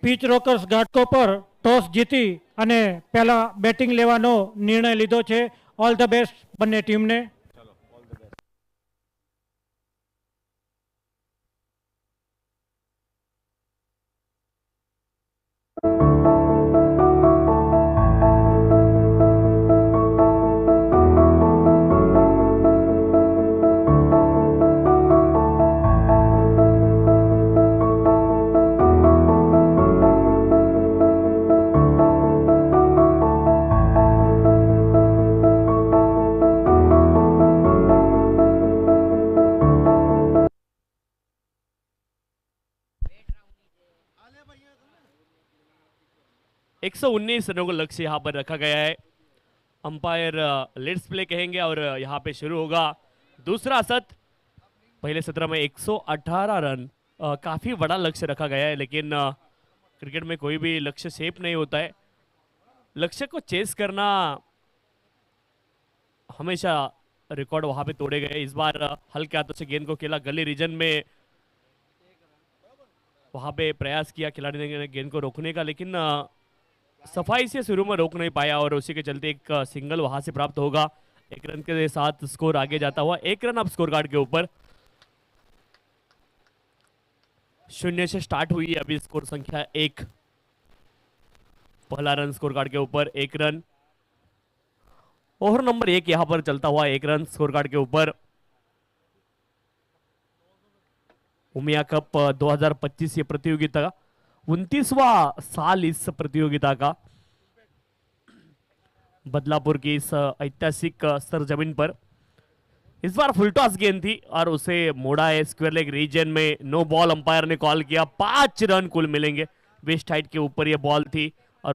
Pitch Rockers Ghatkopar toss જીતી અને પહેલા batting લેવાનો નિર્ણય લીધો છે. All the best બંને ટીમને. एक 119 रनों का लक्ष्य यहाँ पर रखा गया है. अंपायर लेट्स प्ले कहेंगे और यहाँ पे शुरू होगा दूसरा सत्र. पहले सत्र में 118 रन काफी बड़ा लक्ष्य रखा गया है, लेकिन क्रिकेट में कोई भी लक्ष्य सेफ नहीं होता है. लक्ष्य को चेस करना हमेशा रिकॉर्ड वहां पे तोड़े गए. इस बार हल्के हाथों से गेंद को खेला, गली रीजन में वहां पे प्रयास किया खिलाड़ी ने गेंद को रोकने का, लेकिन सफाई से शुरू में रोक नहीं पाया और उसी के चलते एक सिंगल वहां से प्राप्त होगा. 1 रन के साथ स्कोर आगे जाता हुआ. 1 रन अब स्कोर कार्ड के ऊपर. 0 से स्टार्ट हुई अभी स्कोर संख्या 1. पहला रन स्कोर कार्ड के ऊपर 1 रन. ओवर नंबर 1 यहां पर चलता हुआ 1 रन स्कोर कार्ड के ऊपर. उमिया कप 2025 ये प्रतियोगिता का 29वां साल इस प्रतियोगिता का. बदलापुर की इस ऐतिहासिक सरजमीन पर इस बार फुल टॉस गेंद थी और उसे मोड़ा है स्क्वायर लेग रीजन में. नो बॉल अंपायर ने कॉल किया. 5 रन कुल मिलेंगे. वेस्ट हाइट के ऊपर यह बॉल थी और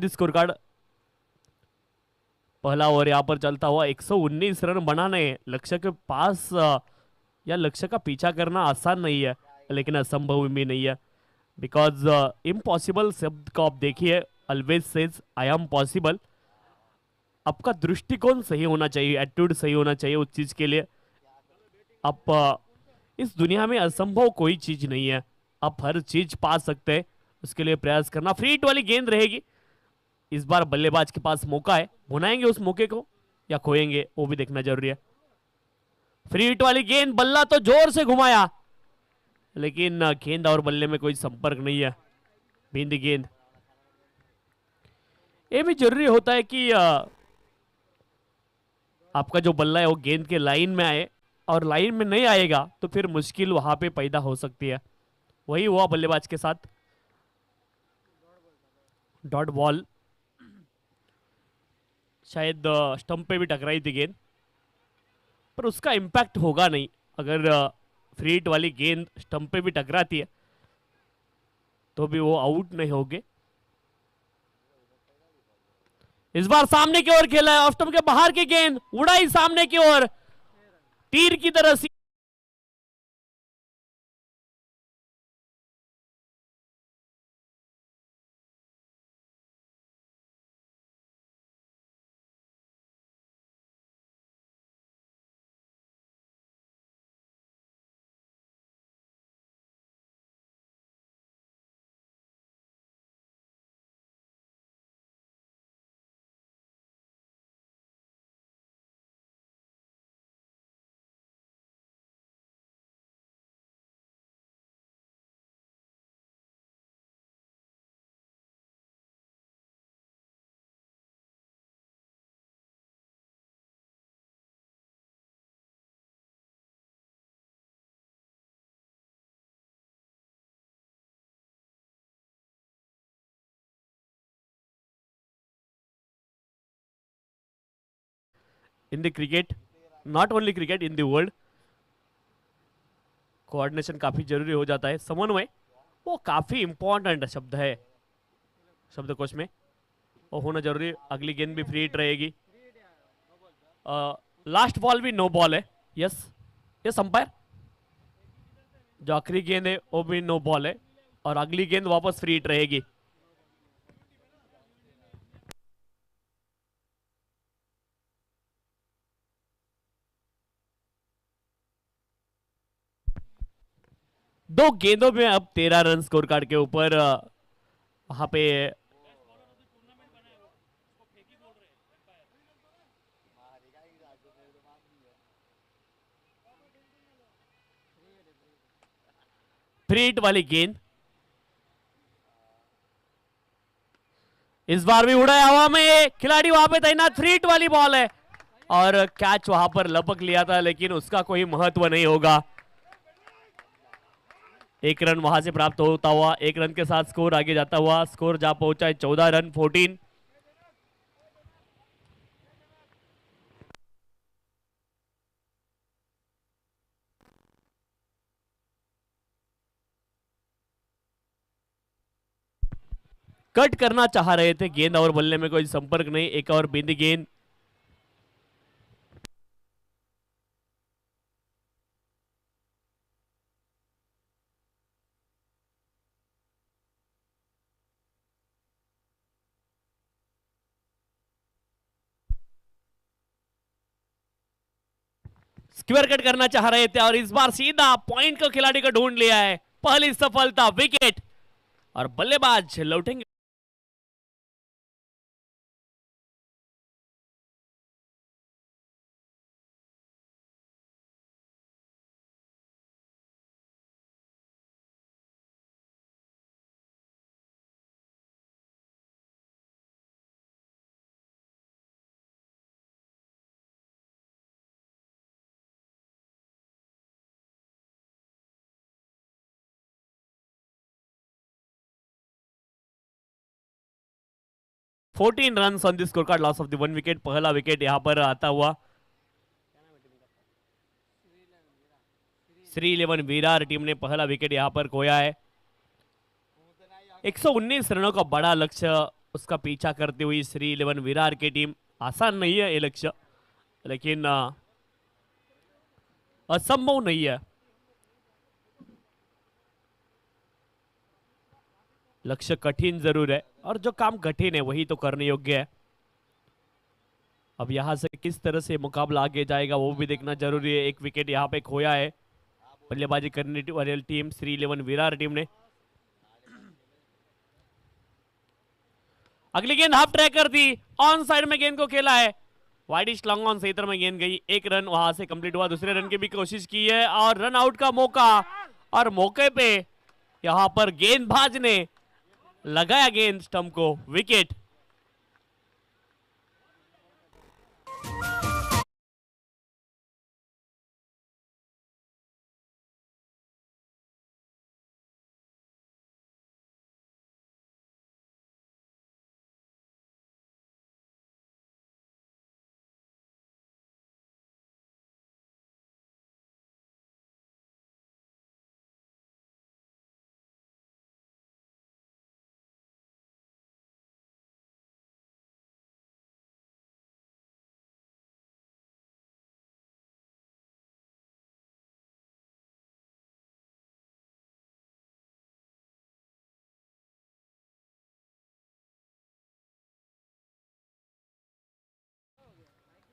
स्कोर कार्ड. पहला ओवर यहां पर चलता हुआ 119 रन बनाने लक्ष्य के पास या लक्ष्य का पीछा करना आसान नहीं है, लेकिन असंभव भी नहीं है. बिकॉज इम्पॉसिबल शब्द को आप देखिए, always says I am possible. आपका दृष्टिकोण सही होना चाहिए, एटीट्यूड सही होना चाहिए उस चीज के लिए. आप इस दुनिया में असंभव कोई चीज नहीं है, आप हर चीज पा सकते हैं. उसके लिए प्रयास करना. फ्री हिट वाली गेंद रहेगी. इस बार बल्लेबाज के पास मौका है, भुनाएंगे उस मौके को या खोएंगे वो भी देखना जरूरी है. फ्री हिट वाली गेंद, बल्ला तो जोर से घुमाया लेकिन गेंद और बल्ले में कोई संपर्क नहीं है. बिंदी गेंद. ये भी जरूरी होता है कि आपका जो बल्ला है वो गेंद के लाइन में आए, और लाइन में नहीं आएगा तो फिर मुश्किल वहां पे पैदा हो सकती है. वही हुआ बल्लेबाज के साथ. Dot ball. शायद स्टंप पे भी टकराई थी गेंद, पर उसका इंपैक्ट होगा नहीं. अगर फ्री हिट वाली गेंद स्टंप पे भी टकराती है तो भी वो आउट नहीं होगे. इस बार सामने की ओर खेला है, ऑफ स्टंप के बाहर की गेंद उड़ाई सामने की ओर, तीर की तरह से. In the cricket, not only cricket, in the world coordination काफी जरूरी हो जाता है. समन्वय वो काफी इंपॉर्टेंट शब्द है शब्दकोश में, वो होना जरूरी. अगली गेंद भी फ्री हिट रहेगी. लास्ट बॉल भी नो बॉल है। यस यस अंपायर, जो आखिरी गेंद है वो भी नो बॉल है और अगली गेंद वापस फ्री हिट रहेगी। दो गेंदों में अब 13 रन स्कोर कार्ड के ऊपर। वहां पे फ्री हिट वाली गेंद इस बार भी उड़ा हवा में, खिलाड़ी वहां पे तैनात, फ्री हिट वाली बॉल है और कैच वहां पर लपक लिया था लेकिन उसका कोई महत्व नहीं होगा। एक रन वहां से प्राप्त होता हुआ, एक रन के साथ स्कोर आगे जाता हुआ, स्कोर जा पहुंचा है 14 रन 14। कट करना चाह रहे थे, गेंद और बल्ले में कोई संपर्क नहीं, एक और बिंदी गेंद। स्क्वायर कट करना चाह रहे थे और इस बार सीधा पॉइंट को खिलाड़ी को ढूंढ लिया है। पहली सफलता, विकेट और बल्लेबाज लौटेंगे। Fourteen run on the score card, loss of the 1 wicket. पहला विकेट यहां पर आता हुआ श्री 11 विरार टीम ने पहला विकेट यहां पर खोया है। 119 रनों का बड़ा लक्ष्य उसका पीछा करती हुई श्री 11 विरार की टीम। आसान नहीं है ये लक्ष्य, लेकिन असंभव नहीं है। लक्ष्य कठिन जरूर है और जो काम कठिन है वही तो करने योग्य है। अब यहां से किस तरह से मुकाबला आगे जाएगा वो भी देखना जरूरी है। एक विकेट यहां पे खोया है बल्लेबाजी करने वाली टीम श्री 11 विरार टीम ने। अगली गेंद हाफ ट्रैक कर दी, ऑन साइड में गेंद को खेला है, वाइडिश लॉन्ग ऑन सही तरह में गेंद गई। एक रन वहां से कंप्लीट हुआ, दूसरे रन की भी कोशिश की है और रन आउट का मौका, और मौके पे यहां पर गेंदबाज ने लगाया गेंद स्टंप को, विकेट।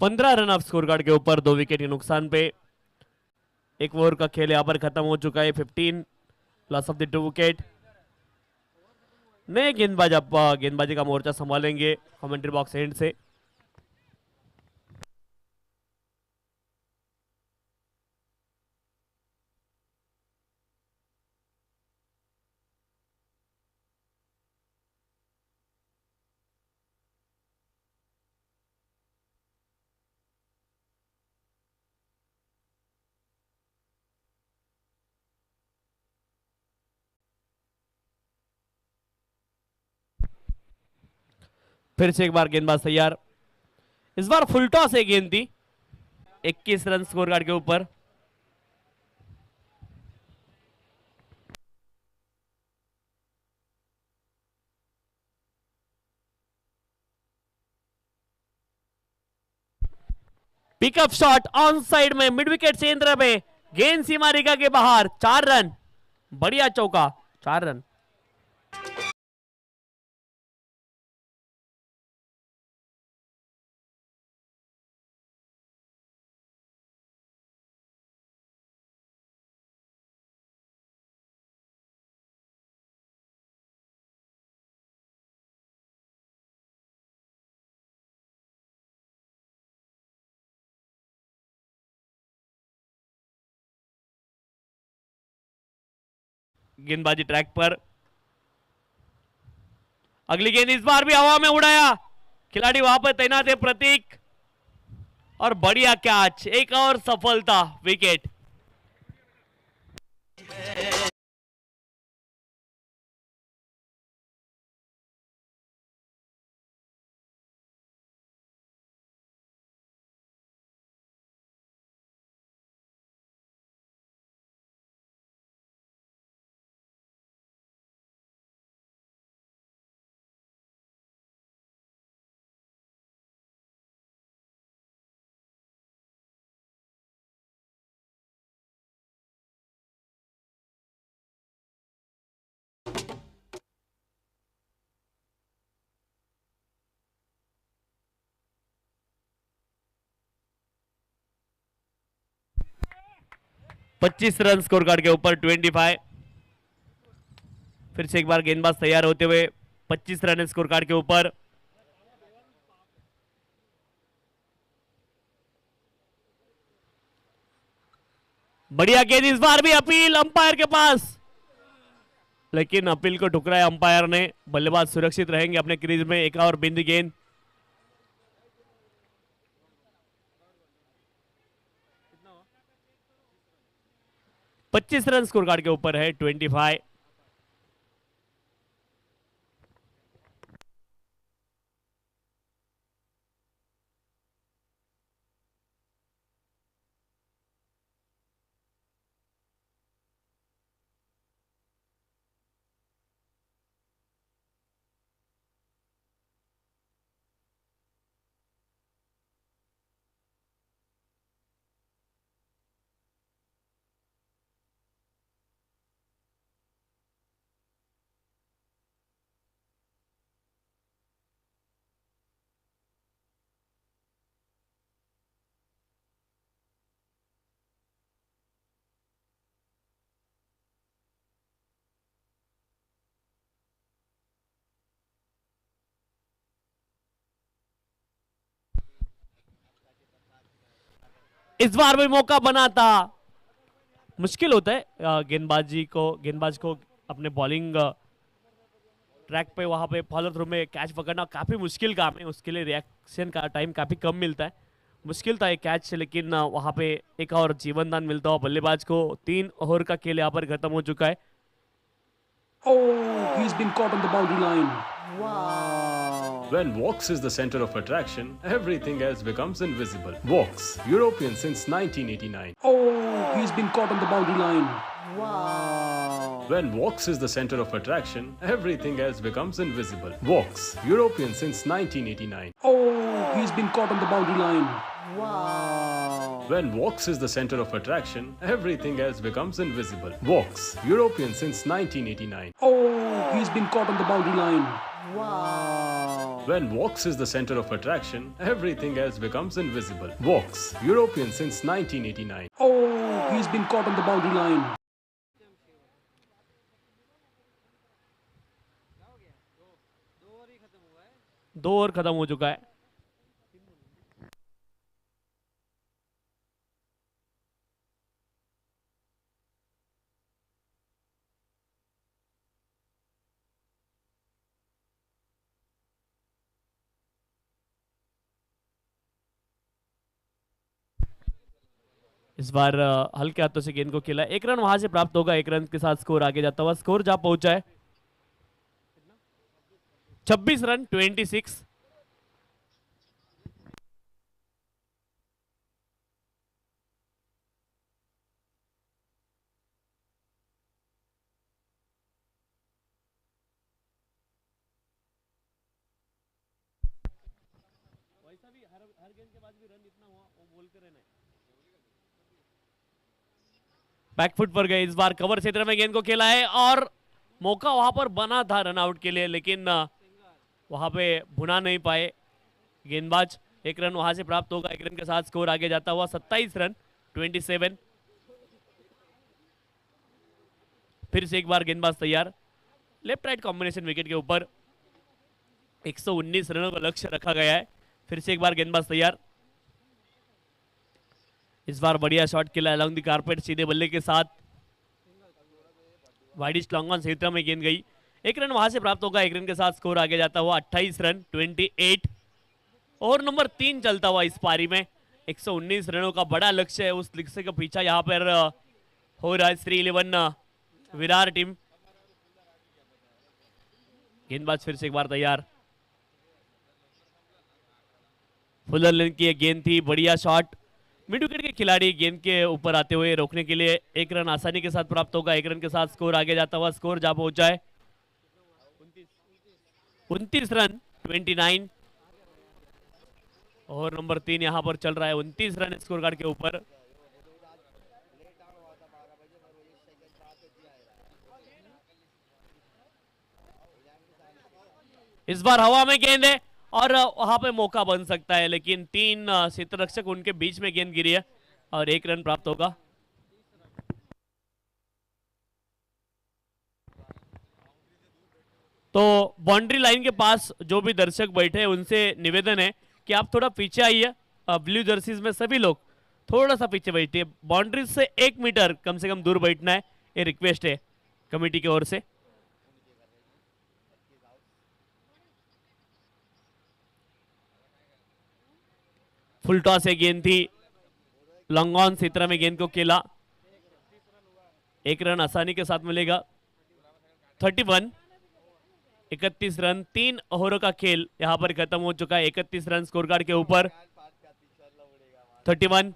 पंद्रह रन ऑफ स्कोर कार्ड के ऊपर, 2 विकेट के नुकसान पे एक ओवर का खेल यहां पर खत्म हो चुका है। 15 लॉस ऑफ द 2 विकेट। नए गेंदबाज अब गेंदबाजी का मोर्चा संभालेंगे कमेंट्री बॉक्स एंड से। फिर से एक बार गेंदबाज तैयार, इस बार फुल टॉस है गेंद थी। 21 रन स्कोर कार्ड के ऊपर। पिकअप शॉट ऑन साइड में मिड विकेट केंद्र में, गेंद सीमा रेखा के बाहर, 4 रन, बढ़िया चौका, 4 रन। गेंदबाजी ट्रैक पर, अगली गेंद इस बार भी हवा में उड़ाया, खिलाड़ी वहां पर तैनात है प्रतीक, और बढ़िया कैच, एक और सफलता, विकेट। पच्चीस रन स्कोर कार्ड के ऊपर, 25। फिर से एक बार गेंदबाज तैयार होते हुए, 25 रन स्कोर कार्ड के ऊपर। बढ़िया गेंद, इस बार भी अपील अंपायर के पास, लेकिन अपील को ठुकराया अंपायर ने, बल्लेबाज सुरक्षित रहेंगे अपने क्रीज में, एक और बिंदी गेंद। पच्चीस रन स्कोर कार्ड के ऊपर है, 25। इस बार भी मौका बना था, मुश्किल होता है गेंदबाज को अपने बॉलिंग ट्रैक पे, वहां पे फॉलो थ्रू में कैच पकड़ना काफी मुश्किल काम है, उसके लिए रिएक्शन का टाइम काफी कम मिलता है, मुश्किल था ये कैच, लेकिन वहां पे एक और जीवन दान मिलता हुआ बल्लेबाज को। 3 ओवर का खेल यहाँ पर खत्म हो चुका है। Oh, he's been caught on the boundary line. When Vox is the center of attraction, everything else becomes invisible. Vox, European since 1989. Oh, he's been caught on the boundary line. When Vox is the center of attraction, everything else becomes invisible. Vox, European since 1989. Oh, he's been caught on the boundary line. When Vox is the center of attraction, everything else becomes invisible. Vox, European since 1989. Oh, he's been caught on the boundary line. When Vox is the center of attraction, everything else becomes invisible. Vox, European since 1989. Oh, he's been caught on the boundary line. दो over खत्म हो चुका है। इस बार हल्के हाथों से गेंद को खेला, 1 रन वहां से प्राप्त होगा, 1 रन के साथ स्कोर आगे जाता हुआ, स्कोर जहां पहुंचा है 26 रन, 26। बैकफुट पर गए, इस बार कवर क्षेत्र में गेंद को खेला है और मौका वहां पर बना था रनआउट के लिए, लेकिन वहां पे भुना नहीं पाए गेंदबाज। एक रन वहां से प्राप्त होगा, एक रन के साथ स्कोर आगे जाता हुआ 27 रन 27। फिर से एक बार गेंदबाज तैयार, लेफ्ट राइट कॉम्बिनेशन विकेट के ऊपर 119 रनों का लक्ष्य रखा गया है। फिर से एक बार गेंदबाज तैयार, इस बार बढ़िया शॉट खेला अलोंग द कारपेट सीधे बल्ले के साथ, वाइडिश लॉन्ग ऑन क्षेत्र में गेंद गई, एक रन वहां से प्राप्त होगा, एक रन के साथ स्कोर आगे जाता हुआ 28 रन 28। और नंबर 3 चलता हुआ इस पारी में 119 रनों का बड़ा लक्ष्य है, उस लक्ष्य का पीछा यहाँ पर हो रहा है श्री 11 विरार टीम। गेंदबाज फिर से एक बार तैयार, फुलर लेन की गेंद थी, बढ़िया शॉट, मिड विकेट के खिलाड़ी गेंद के ऊपर आते हुए रोकने के लिए एक रन आसानी के साथ प्राप्त होगा, एक रन के साथ स्कोर आगे जाता हुआ, स्कोर जा पहुंचा है 29 रन 29। और नंबर 3 यहां पर चल रहा है 29 रन स्कोर कार्ड के ऊपर। इस बार हवा में गेंद है और वहां पे मौका बन सकता है, लेकिन 3 क्षेत्ररक्षक उनके बीच में गेंद गिरी है और एक रन प्राप्त होगा। तो बाउंड्री लाइन के पास जो भी दर्शक बैठे हैं उनसे निवेदन है कि आप थोड़ा पीछे आइए, ब्लू जर्सीज में सभी लोग थोड़ा सा पीछे बैठिए, बाउंड्री से 1 मीटर कम से कम दूर बैठना है, ये रिक्वेस्ट है कमेटी की ओर से। फुल टॉस है, गेंद थी लॉन्ग ऑन क्षेत्र में गेंद को खेला, एक रन आसानी के साथ मिलेगा 31 31 रन, 3 ओवरों का खेल यहां पर खत्म हो चुका है, 31 रन स्कोर कार्ड के ऊपर 31।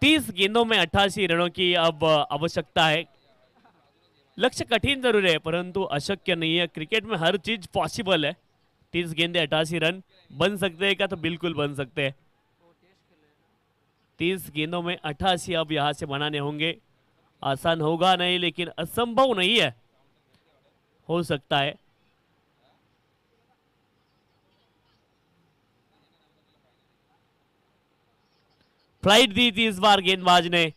तीस गेंदों में 88 रनों की अब आवश्यकता है। लक्ष्य कठिन जरूर है परंतु अशक्य नहीं है, क्रिकेट में हर चीज पॉसिबल है। 30 गेंदे 88 रन बन सकते हैं क्या? तो बिल्कुल बन सकते हैं। 30 गेंदों में 88 अब यहां से बनाने होंगे, आसान होगा नहीं लेकिन असंभव नहीं है, हो सकता है। फ्लाइट दी थी इस बार गेंदबाज ने,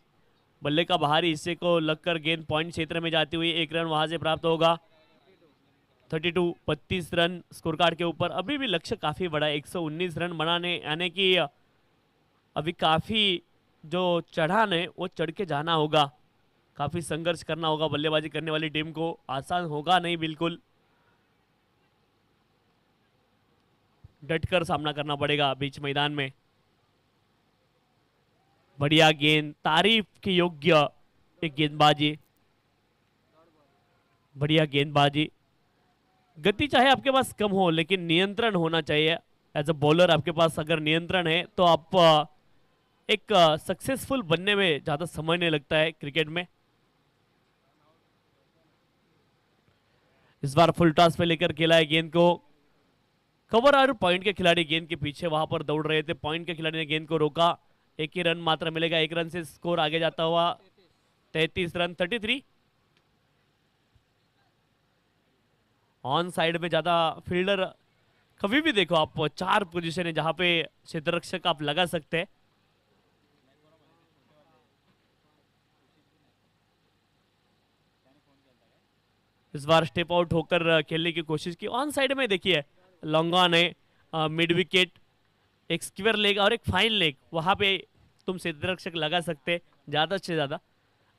बल्ले का बाहरी हिस्से को लगकर गेंद पॉइंट क्षेत्र में जाती हुई एक रन वहां से प्राप्त होगा। 32 रन स्कोर कार्ड के ऊपर। अभी भी लक्ष्य काफी बड़ा है, 119 रन बनाने यानी कि अभी काफी जो चढ़ान है वो चढ़ के जाना होगा, काफी संघर्ष करना होगा बल्लेबाजी करने वाली टीम को, आसान होगा नहीं बिल्कुल, डटकर सामना करना पड़ेगा बीच मैदान में। बढ़िया गेंद, तारीफ के योग्य एक गेंदबाजी, बढ़िया गेंदबाजी। गति चाहे आपके पास कम हो लेकिन नियंत्रण होना चाहिए। एज अ बॉलर आपके पास अगर नियंत्रण है तो आप एक सक्सेसफुल बनने में ज्यादा समय नहीं लगता है क्रिकेट में। इस बार फुल टॉस पे लेकर खेला है गेंद को, कवर और पॉइंट के खिलाड़ी गेंद के पीछे वहां पर दौड़ रहे थे, पॉइंट के खिलाड़ी ने गेंद को रोका, एक ही रन मात्र मिलेगा, एक रन से स्कोर आगे जाता हुआ 33 रन 33। ऑन साइड में ज्यादा फील्डर कभी भी देखो आप 4 पोजीशन है जहां पे क्षेत्ररक्षक आप लगा सकते हैं। इस बार स्टेप आउट होकर खेलने की कोशिश की, ऑन साइड में देखिए लॉन्ग ऑन है, मिड विकेट, एक स्क्वायर लेग और एक फाइन लेग, वहां पे तुम क्षेत्ररक्षक लगा सकते ज्यादा से ज्यादा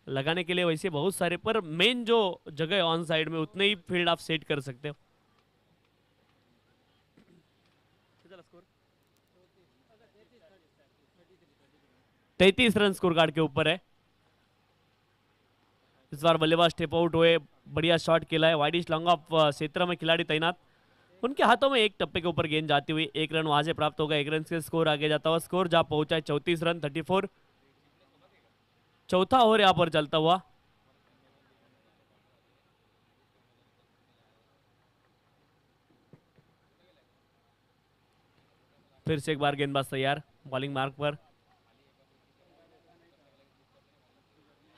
लगाने के लिए, वैसे बहुत सारे, पर मेन जो जगह है ऑन साइड में उतने ही फील्ड आप सेट कर सकते हो। तैतीस रन स्कोर कार्ड के ऊपर है। इस बार बल्लेबाज स्टेप आउट हुए, बढ़िया शॉट खेला है, वाइडिश लॉन्ग ऑफ क्षेत्र में खिलाड़ी तैनात, उनके हाथों में एक टप्पे के ऊपर गेंद जाती हुई 1 रन वहां से प्राप्त होगा। 1 रन से स्कोर आगे जाता हुआ, स्कोर जहां पहुंचा है 34 रन 34। चौथा ओवर यहां पर चलता हुआ। फिर से एक बार गेंदबाज तैयार बॉलिंग मार्क पर।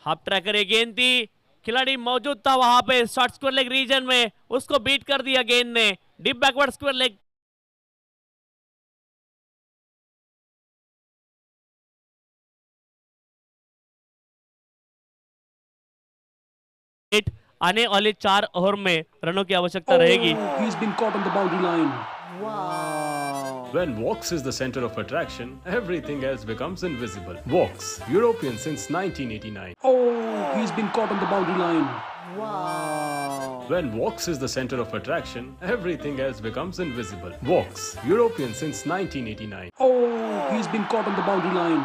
हाफ ट्रैकर ये गेंद थी, खिलाड़ी मौजूद था वहां पे शॉर्ट स्क्वायर लेग रीजन में, उसको बीट कर दिया गेंद ने। डीप बैकवर्ड स्क्वायर लेग आने वाले 4 ओवर में रनों की आवश्यकता रहेगी। He's been caught on the boundary line. When Vox is the center of attraction, everything else becomes invisible. Vox, European since 1989. Oh, he's been caught on the boundary line. When Vox is the center of attraction, everything else becomes invisible. Vox, European since 1989. Oh, he's been caught on the boundary line.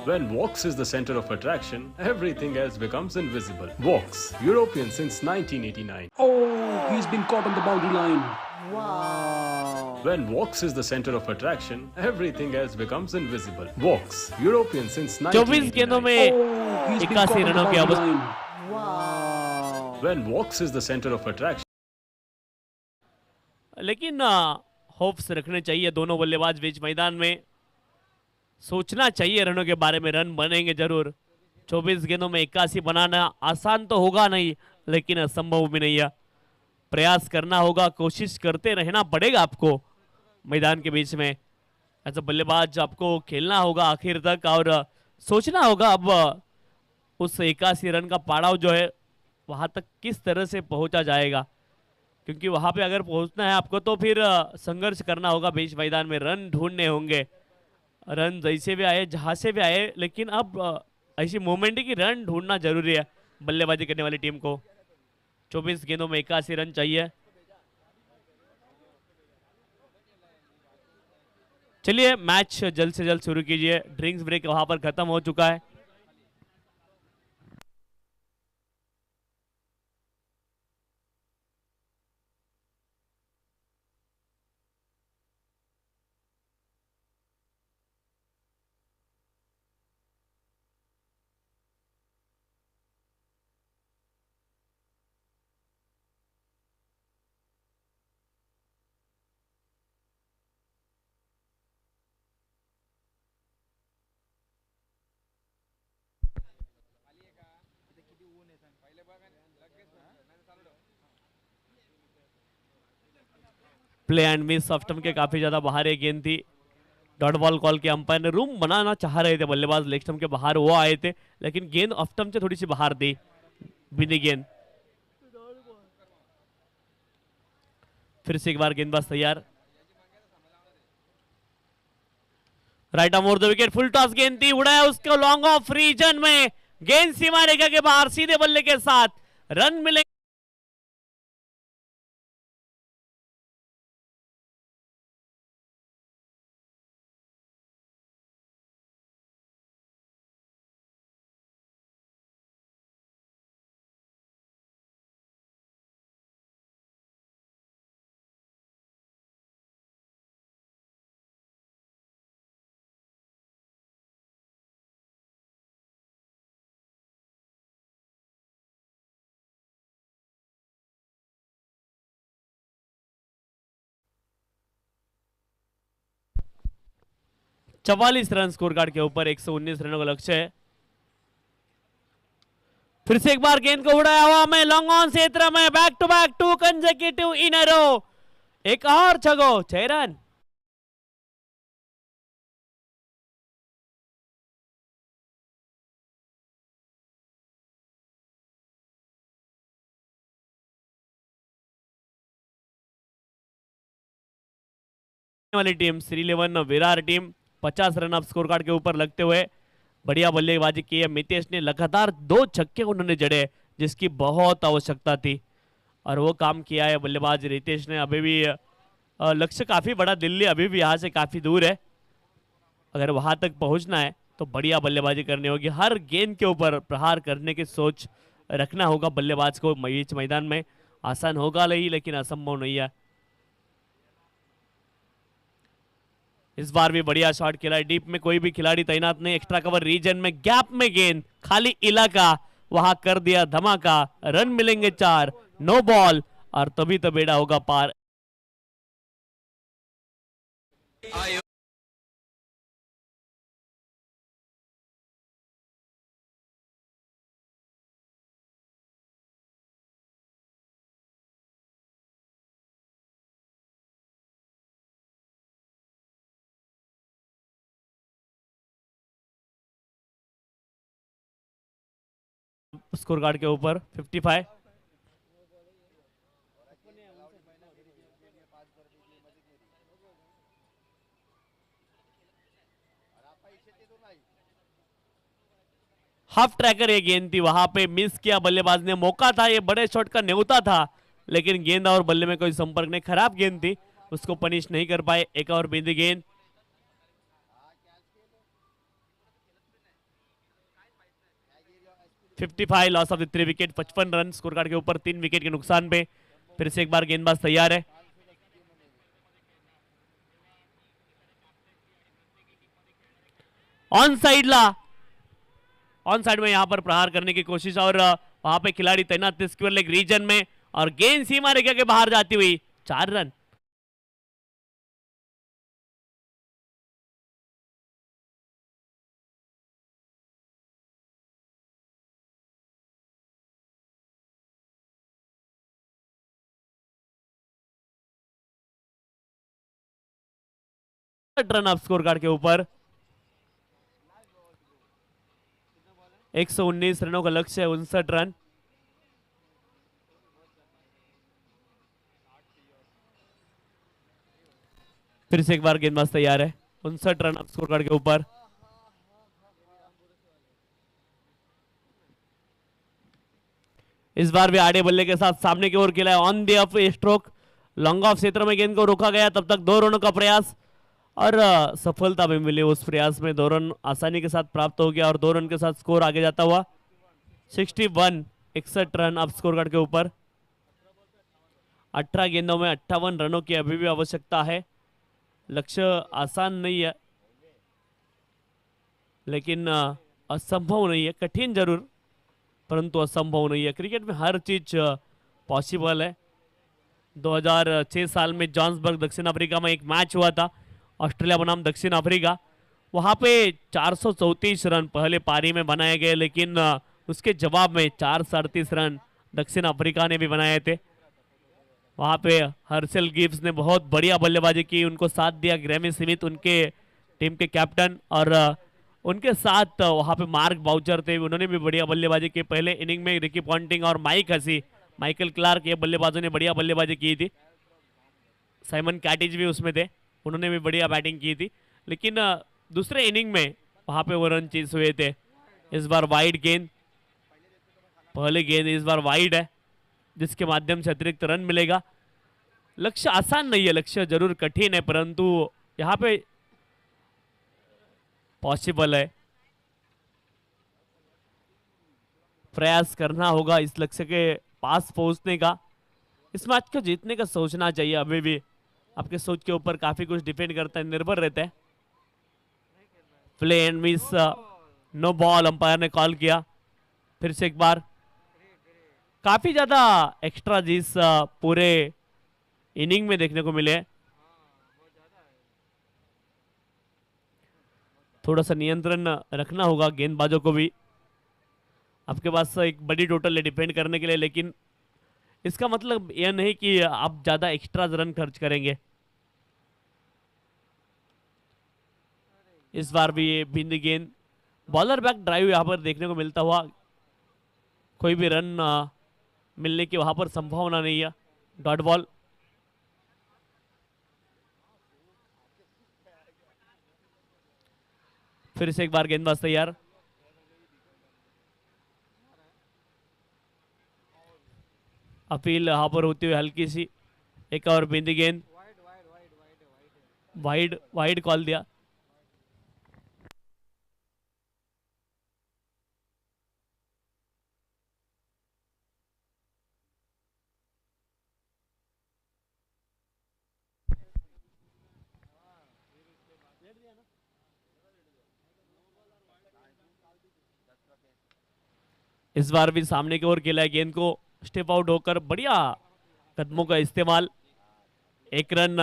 When Vox is the center of attraction, everything else becomes invisible. Vox, European since 1989. Oh, he's been caught on the boundary line. When Vox is the center of attraction, everything else becomes invisible. Vox, European since 24 गेंदों 1989. में Oh, he's been caught 81 on the रनों की boundary आवश्यकता। line. When Vox is the center of attraction, लेकिन hopes रखने चाहिए दोनों बल्लेबाज बीच मैदान में। सोचना चाहिए रनों के बारे में, रन बनेंगे जरूर। 24 गेंदों में 81 बनाना आसान तो होगा नहीं, लेकिन असंभव भी नहीं है। प्रयास करना होगा, कोशिश करते रहना पड़ेगा आपको मैदान के बीच में। एज अ बल्लेबाज आपको खेलना होगा आखिर तक और सोचना होगा अब उस 81 रन का पड़ाव जो है वहां तक किस तरह से पहुंचा जाएगा, क्योंकि वहां पे अगर पहुंचना है आपको तो फिर संघर्ष करना होगा बीच मैदान में, रन ढूंढने होंगे। रन जैसे भी आए जहां से भी आए, लेकिन अब ऐसी मोमेंट है कि रन ढूंढना जरूरी है बल्लेबाजी करने वाली टीम को। 24 गेंदों में 81 रन चाहिए। चलिए मैच जल्द से जल्द शुरू कीजिए। ड्रिंक्स ब्रेक वहां पर खत्म हो चुका है। Play and miss off stump के काफी ज्यादा बाहर एक गेंद थी। डॉट बॉल कॉल के अंपायर ने रूम बनाना चाह रहे थे, बल्लेबाज लेग स्टंप के बाहर वो आए थे, लेकिन गेंद ऑफ स्टंप से थोड़ी सी बाहर थी। बिनी गेंद फिर से एक बार गेंदबाज तैयार। Right arm over the wicket, full toss गेंद थी, उड़ाया उसको लॉन्ग ऑफ रीजन में, गेंद सीमा रेखा के बाहर सीधे बल्ले के साथ रन मिले। चवालीस रन स्कोर कार्ड के ऊपर, 119 रनों का लक्ष्य है। फिर से एक बार गेंद को उड़ाया हुआ में, लॉन्ग ऑन क्षेत्र में, बैक टू बैक 2 कंसेक्यूटिव इन अ रो, एक और छगो, 6 रन। वाली टीम श्रीलेवन विरार टीम 50 रन अब स्कोर कार्ड के ऊपर लगते हुए बढ़िया बल्लेबाजी की है। मितेश ने लगातार 2 छक्के उन्होंने जड़े, जिसकी बहुत आवश्यकता थी और वो काम किया है बल्लेबाज रितेश ने। अभी भी लक्ष्य काफी बड़ा, दिल्ली अभी भी यहाँ से काफी दूर है। अगर वहां तक पहुंचना है तो बढ़िया बल्लेबाजी करनी होगी, हर गेंद के ऊपर प्रहार करने की सोच रखना होगा बल्लेबाज को बीच मैदान में, आसान होगा नहीं, लेकिन असंभव नहीं है। इस बार भी बढ़िया शॉट खेला है। डीप में कोई भी खिलाड़ी तैनात नहीं, एक्स्ट्रा कवर रीजन में गैप में गेंद, खाली इलाका, वहां कर दिया धमाका। रन मिलेंगे 4, नो बॉल, और तभी तो बेड़ा होगा पार। स्कोर कार्ड के ऊपर 55। हाफ ट्रैकर ये गेंद थी, वहां पे मिस किया बल्लेबाज ने। मौका था, ये बड़े शॉट का न्योता था, लेकिन गेंद और बल्ले में कोई संपर्क नहीं। खराब गेंद थी, उसको पनिश नहीं कर पाए। एक और बिंदी गेंद। $55 loss of the 3 wicket, 55 run score card के ऊपर 3 विकेट के नुकसान पे। फिर से एक बार गेंदबाज तैयार है। ऑन साइड ला, ऑन साइड में यहां पर प्रहार करने की कोशिश, और वहां पे खिलाड़ी तैनात थे स्क्वायर लेग रीजन में, और गेंद सीमा रेखा के बाहर जाती हुई 4 run. Run up score card के ऊपर। 119 रनों का लक्ष्य है, 59 रन। फिर से एक बार गेंदबाज तैयार है। 59 रन अप स्कोर कार्ड के ऊपर। इस बार भी आड़े बल्ले के साथ सामने की ओर खेला है। On the of stroke, long off क्षेत्र में गेंद को रोका गया, तब तक 2 रनों का प्रयास, और सफलता भी मिली उस प्रयास में। 2 रन आसानी के साथ प्राप्त हो गया, और 2 रन के साथ स्कोर आगे जाता हुआ 61, 61 रन अब स्कोर कार्ड के ऊपर। 18 गेंदों में 58 रनों की अभी भी आवश्यकता है। लक्ष्य आसान नहीं है, लेकिन असंभव नहीं है। कठिन जरूर, परंतु असंभव नहीं है। क्रिकेट में हर चीज पॉसिबल है। 2006 साल में जॉन्सबर्ग दक्षिण अफ्रीका में एक मैच हुआ था, ऑस्ट्रेलिया बनाम दक्षिण अफ्रीका। वहां पे 434 रन पहले पारी में बनाए गए, लेकिन उसके जवाब में 437 रन दक्षिण अफ्रीका ने भी बनाए थे। वहां पे हर्षल गिब्स ने बहुत बढ़िया बल्लेबाजी की, उनको साथ दिया ग्रैमी स्मिथ, उनके टीम के कैप्टन, और उनके साथ वहां पे मार्क बाउचर थे, उन्होंने भी बढ़िया बल्लेबाजी की। पहले इनिंग में रिकी पॉन्टिंग और माइक हसी, माइकल क्लार्क, ये बल्लेबाजों ने बढ़िया बल्लेबाजी की थी। साइमन कैटिज भी उसमें थे, उन्होंने भी बढ़िया बैटिंग की थी। लेकिन दूसरे इनिंग में वहां पे वो रन चेस हुए थे। इस बार वाइड गेंद, पहले गेंद इस बार वाइड है, जिसके माध्यम से अतिरिक्त रन मिलेगा। लक्ष्य आसान नहीं है, लक्ष्य जरूर कठिन है, परंतु यहाँ पे पॉसिबल है। प्रयास करना होगा इस लक्ष्य के पास पहुंचने का। इस मैच को जीतने का सोचना चाहिए। अभी भी आपके सोच के ऊपर काफी कुछ डिपेंड करता है, निर्भर रहता है। Play and miss, no ball umpire ने कॉल किया। फिर से एक बार काफी ज्यादा एक्स्ट्रा जिस पूरे इनिंग में देखने को मिले। थोड़ा सा नियंत्रण रखना होगा गेंदबाजों को भी। आपके पास एक बड़ी टोटल है डिफेंड करने के लिए, लेकिन इसका मतलब यह नहीं कि आप ज्यादा एक्स्ट्रा रन खर्च करेंगे। इस बार भी ये बिंदी गेंद, बॉलर बैक ड्राइव यहां पर देखने को मिलता हुआ, कोई भी रन मिलने की वहां पर संभावना नहीं है। Dot ball. फिर से एक बार गेंदबाज तैयार। अपील यहां पर होती हुई हल्की सी, एक और बिंदी गेंद, वाइड, वाइड कॉल दिया। इस बार भी सामने की ओर खेला है, गेंद को स्टेप आउट होकर बढ़िया कदमों का इस्तेमाल, एक रन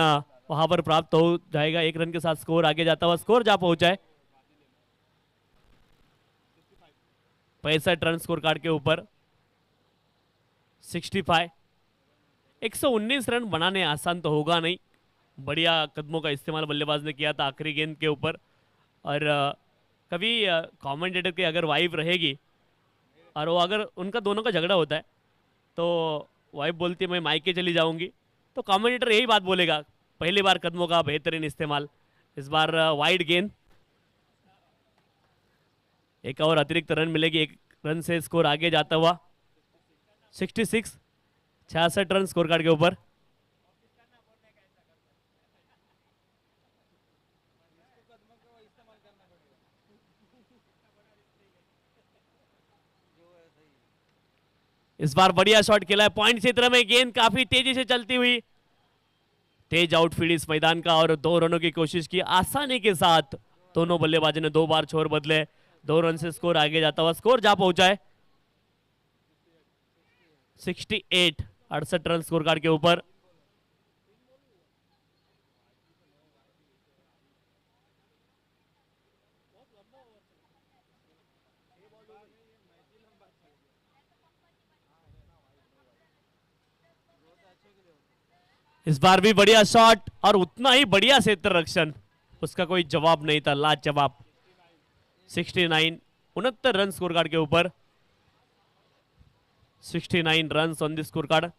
वहां पर प्राप्त हो जाएगा। एक रन के साथ स्कोर आगे जाता हुआ स्कोर जा पहुंचा है 65 रन स्कोर कार्ड के ऊपर। 65 119 रन बनाने आसान तो होगा नहीं, बढ़िया कदमों का इस्तेमाल बल्लेबाज ने किया था आखिरी गेंद के ऊपर। और कभी कमेंटेटर की अगर वाइफ रहेगी और वो अगर उनका दोनों का झगड़ा होता है तो वाइफ बोलती है मैं मायके चली जाऊंगी, तो कमेंटेटर यही बात बोलेगा, पहली बार कदमों का बेहतरीन इस्तेमाल। इस बार वाइड गेंद, एक और अतिरिक्त रन मिलेगी, एक रन से स्कोर आगे जाता हुआ 66 66 रन स्कोर कार्ड के ऊपर। इस बार बढ़िया शॉट खेला है पॉइंट क्षेत्र में, गेंद काफी तेजी से चलती हुई, तेज आउटफील्ड इस मैदान का और 2 रनों की कोशिश की आसानी के साथ। दोनों बल्लेबाजों ने 2 बार छोर बदले, 2 रन से स्कोर आगे जाता हुआ स्कोर जा पहुंचा है 68 68 रन स्कोर कार्ड के ऊपर। इस बार भी बढ़िया शॉट और उतना ही बढ़िया क्षेत्र रक्षण, उसका कोई जवाब नहीं था, लाजवाब। 69 69 रन स्कोर कार्ड के ऊपर, 69 run on the score card.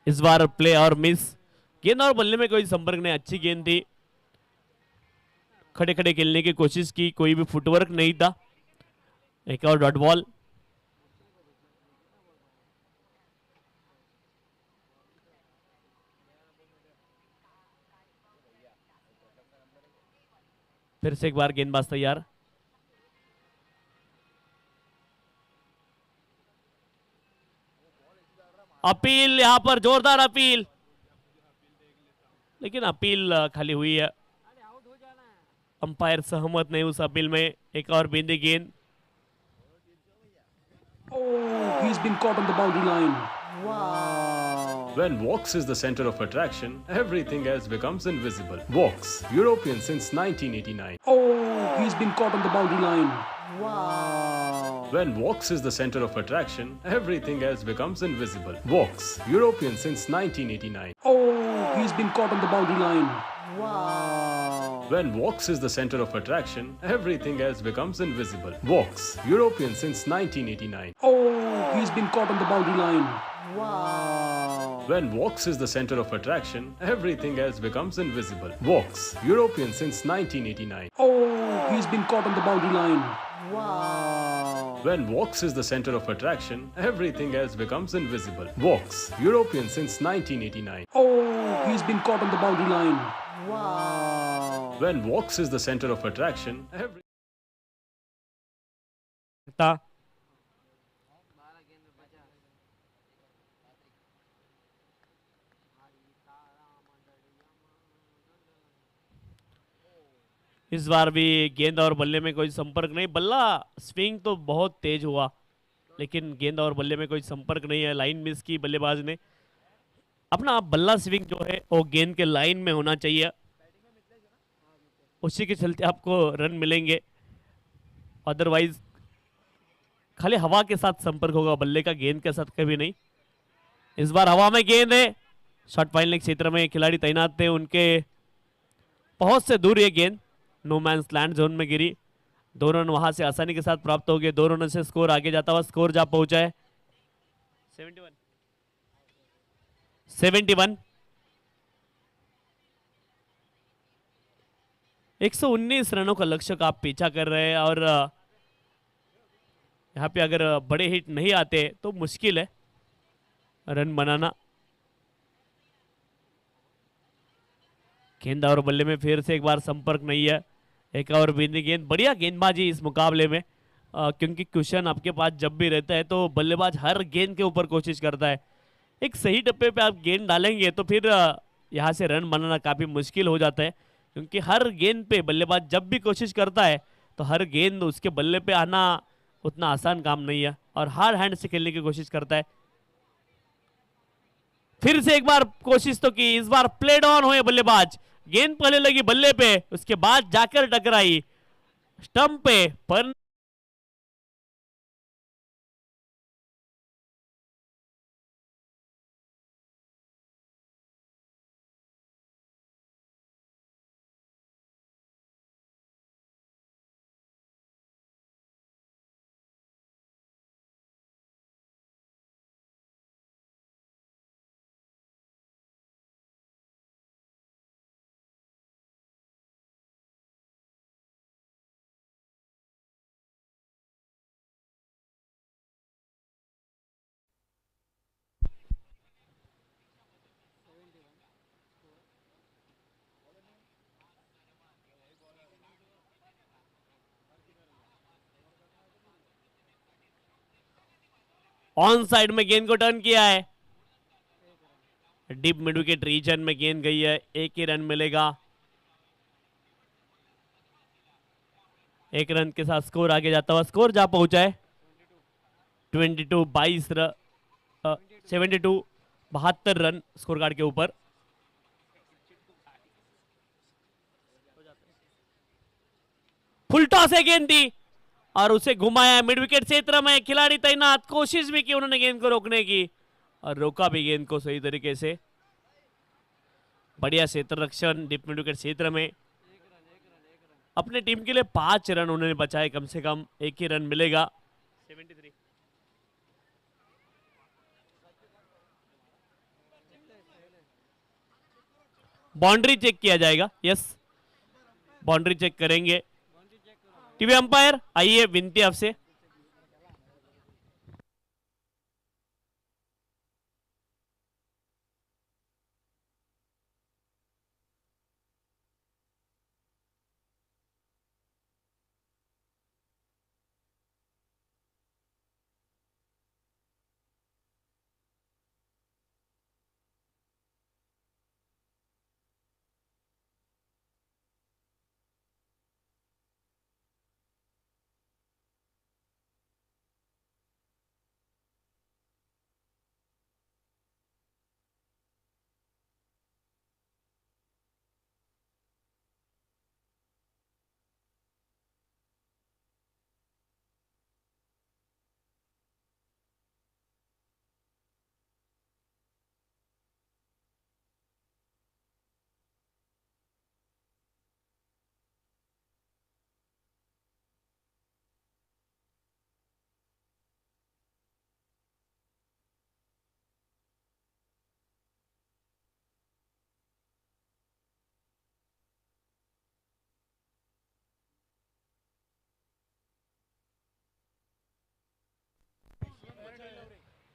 इस बार प्ले और मिस, गेंद और बल्ले में कोई संपर्क नहीं, अच्छी गेंद थी, खड़े खड़े खेलने की कोशिश की, कोई भी फुटवर्क नहीं था। एक और डॉट बॉल। फिर से एक बार गेंदबाज तैयार, अपील, यहां पर जोरदार अपील, लेकिन अपील खाली हुई है, अंपायर सहमत नहीं उस अपील में। एक और बिंदी गेंद, Oh, he's been caught on the boundary line. When Vox is the center of attraction, everything else becomes invisible. Vox, European since 1989. Oh, he's been caught on the boundary line. When Vox is the center of attraction, everything else becomes invisible. Vox, European since 1989. Oh, he's been caught on the boundary line. When Vox is the center of attraction, everything else becomes invisible. Vox, European since 1989. Oh, he's been caught on the boundary line. When Vox is the center of attraction, everything else becomes invisible. Vox, European since 1989. Oh, he's been caught on the boundary line. When Vox is the center of attraction, everything else becomes invisible. Vox, European since 1989. Oh, he's been caught on the boundary line. When Vox is the center of attraction, था। इस बार भी गेंद और बल्ले में कोई संपर्क नहीं, बल्ला स्विंग तो बहुत तेज हुआ लेकिन गेंद और बल्ले में कोई संपर्क नहीं है, लाइन मिस की बल्लेबाज ने। अपना बल्ला स्विंग जो है वो गेंद के लाइन में होना चाहिए, उसी के चलते आपको रन मिलेंगे, अदरवाइज खाली हवा के साथ संपर्क होगा बल्ले का, गेंद के साथ कभी नहीं। इस बार हवा में गेंद है, शॉट फाइनल क्षेत्र में खिलाड़ी तैनात थे, उनके पहुंच से दूर ये गेंद नो मैंस लैंड जोन में गिरी। 2 रन वहां से आसानी के साथ प्राप्त हो गए, 2 रनों से स्कोर आगे जाता हुआ स्कोर जा पहुंचा है 71 119 रनों का लक्ष्य का आप पीछा कर रहे हैं और यहाँ पे अगर बड़े हिट नहीं आते तो मुश्किल है रन बनाना। गेंद और बल्ले में फिर से एक बार संपर्क नहीं है, एक और बिंदी गेंद, बढ़िया गेंदबाजी इस मुकाबले में, क्योंकि क्वेश्चन आपके पास जब भी रहता है तो बल्लेबाज हर गेंद के ऊपर कोशिश करता है। एक सही टप्पे पे आप गेंद डालेंगे तो फिर यहाँ से रन बनाना काफ़ी मुश्किल हो जाता है, क्योंकि हर गेंद पे बल्लेबाज जब भी कोशिश करता है तो हर गेंद उसके बल्ले पे आना उतना आसान काम नहीं है और हर हैंड से खेलने की कोशिश करता है। फिर से एक बार कोशिश तो की, इस बार प्लेड ऑन हुए बल्लेबाज, गेंद पहले लगी बल्ले पे, उसके बाद जाकर टकराई स्टंप पे, पर ऑन साइड में गेंद को टर्न किया है, डीप मिड विकेट रीजन में गेंद गई है, एक ही रन मिलेगा। एक रन के साथ स्कोर आगे जाता हुआ, स्कोर जा पहुंचा है 72 रन स्कोर कार्ड के ऊपर। फुल टॉस है, गेंद दी और उसे घुमाया मिड विकेट क्षेत्र में, खिलाड़ी तैनात, कोशिश भी की उन्होंने गेंद को रोकने की और रोका भी गेंद को सही तरीके से। बढ़िया क्षेत्र रक्षण डीप मिड विकेट क्षेत्र में, अपने टीम के लिए 5 रन उन्होंने बचाए, कम से कम एक ही रन मिलेगा। 73 बाउंड्री चेक किया जाएगा, यस बाउंड्री चेक करेंगे। टीवी अंपायर आइए, विनती आपसे।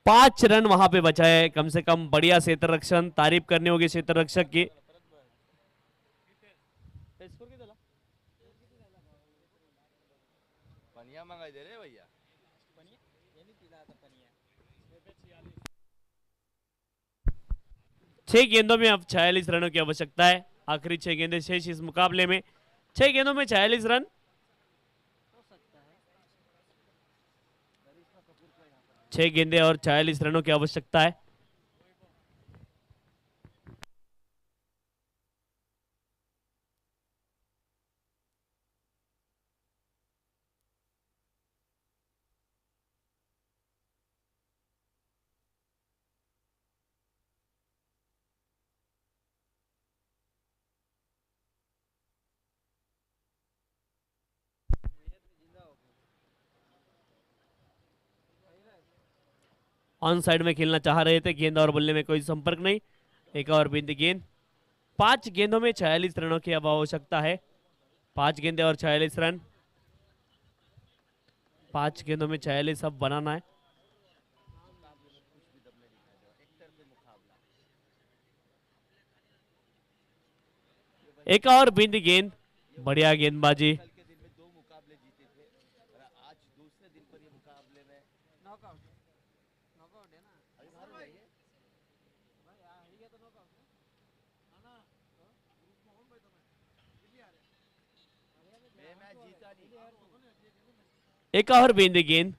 पांच रन वहां पे बचाए, कम से कम बढ़िया क्षेत्र रक्षण, तारीफ करनी होगी क्षेत्र रक्षक की। छह गेंदों में अब 46 रनों की आवश्यकता है, आखिरी 6 गेंदें शेष इस मुकाबले में। 6 गेंदों में 46 रन, 6 गेंदें और 46 रनों की आवश्यकता है। ऑन साइड में खेलना चाह रहे थे, गेंद और बल्ले में कोई संपर्क नहीं। एक और बिंदी गेंद, 5 गेंदों में 46 रनों की अब आवश्यकता है। 5 गेंदें और 46 रन, 5 गेंदों में 46 अब बनाना है। एक और बिंदी गेंद, बढ़िया गेंदबाजी। एक और गेंद गेंद।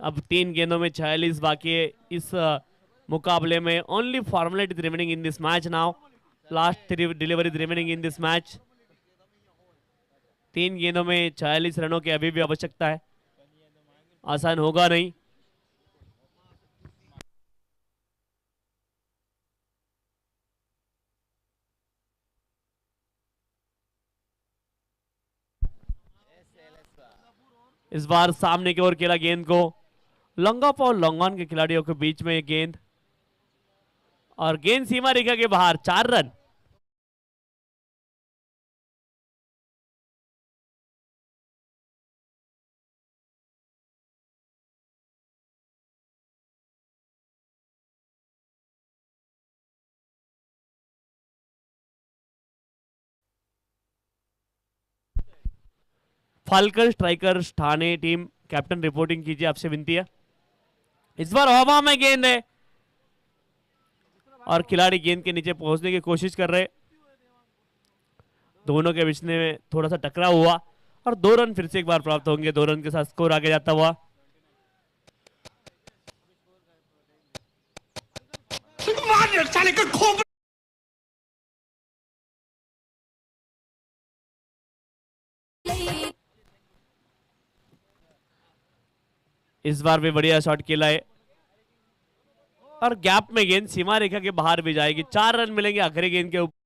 अब 3 गेंदों में 46 बाकी है इस मुकाबले में। Only formality remaining in this match now. Last delivery remaining in this match. 3 गेंदों में 46 रनों की अभी भी आवश्यकता है, आसान होगा नहीं। इस बार सामने की ओर खेला गेंद को। लंगोप और लॉन्गॉन के खिलाड़ियों के बीच में गेंद, और गेंद सीमा रेखा के बाहर। 4 run. Falcon striker Thane team captain reporting कीजिए, आपसे विनती है। इस बार हवा में गेंद है और खिलाड़ी गेंद के नीचे पहुंचने की कोशिश कर रहे। दोनों के बीच में थोड़ा सा टकराव हुआ और 2 रन फिर से एक बार प्राप्त होंगे। 2 रन के साथ स्कोर आगे जाता हुआ। इस बार भी बढ़िया शॉट खेला है और गैप में गेंद सीमा रेखा के बाहर भी जाएगी। 4 रन मिलेंगे आखिरी गेंद के ऊपर।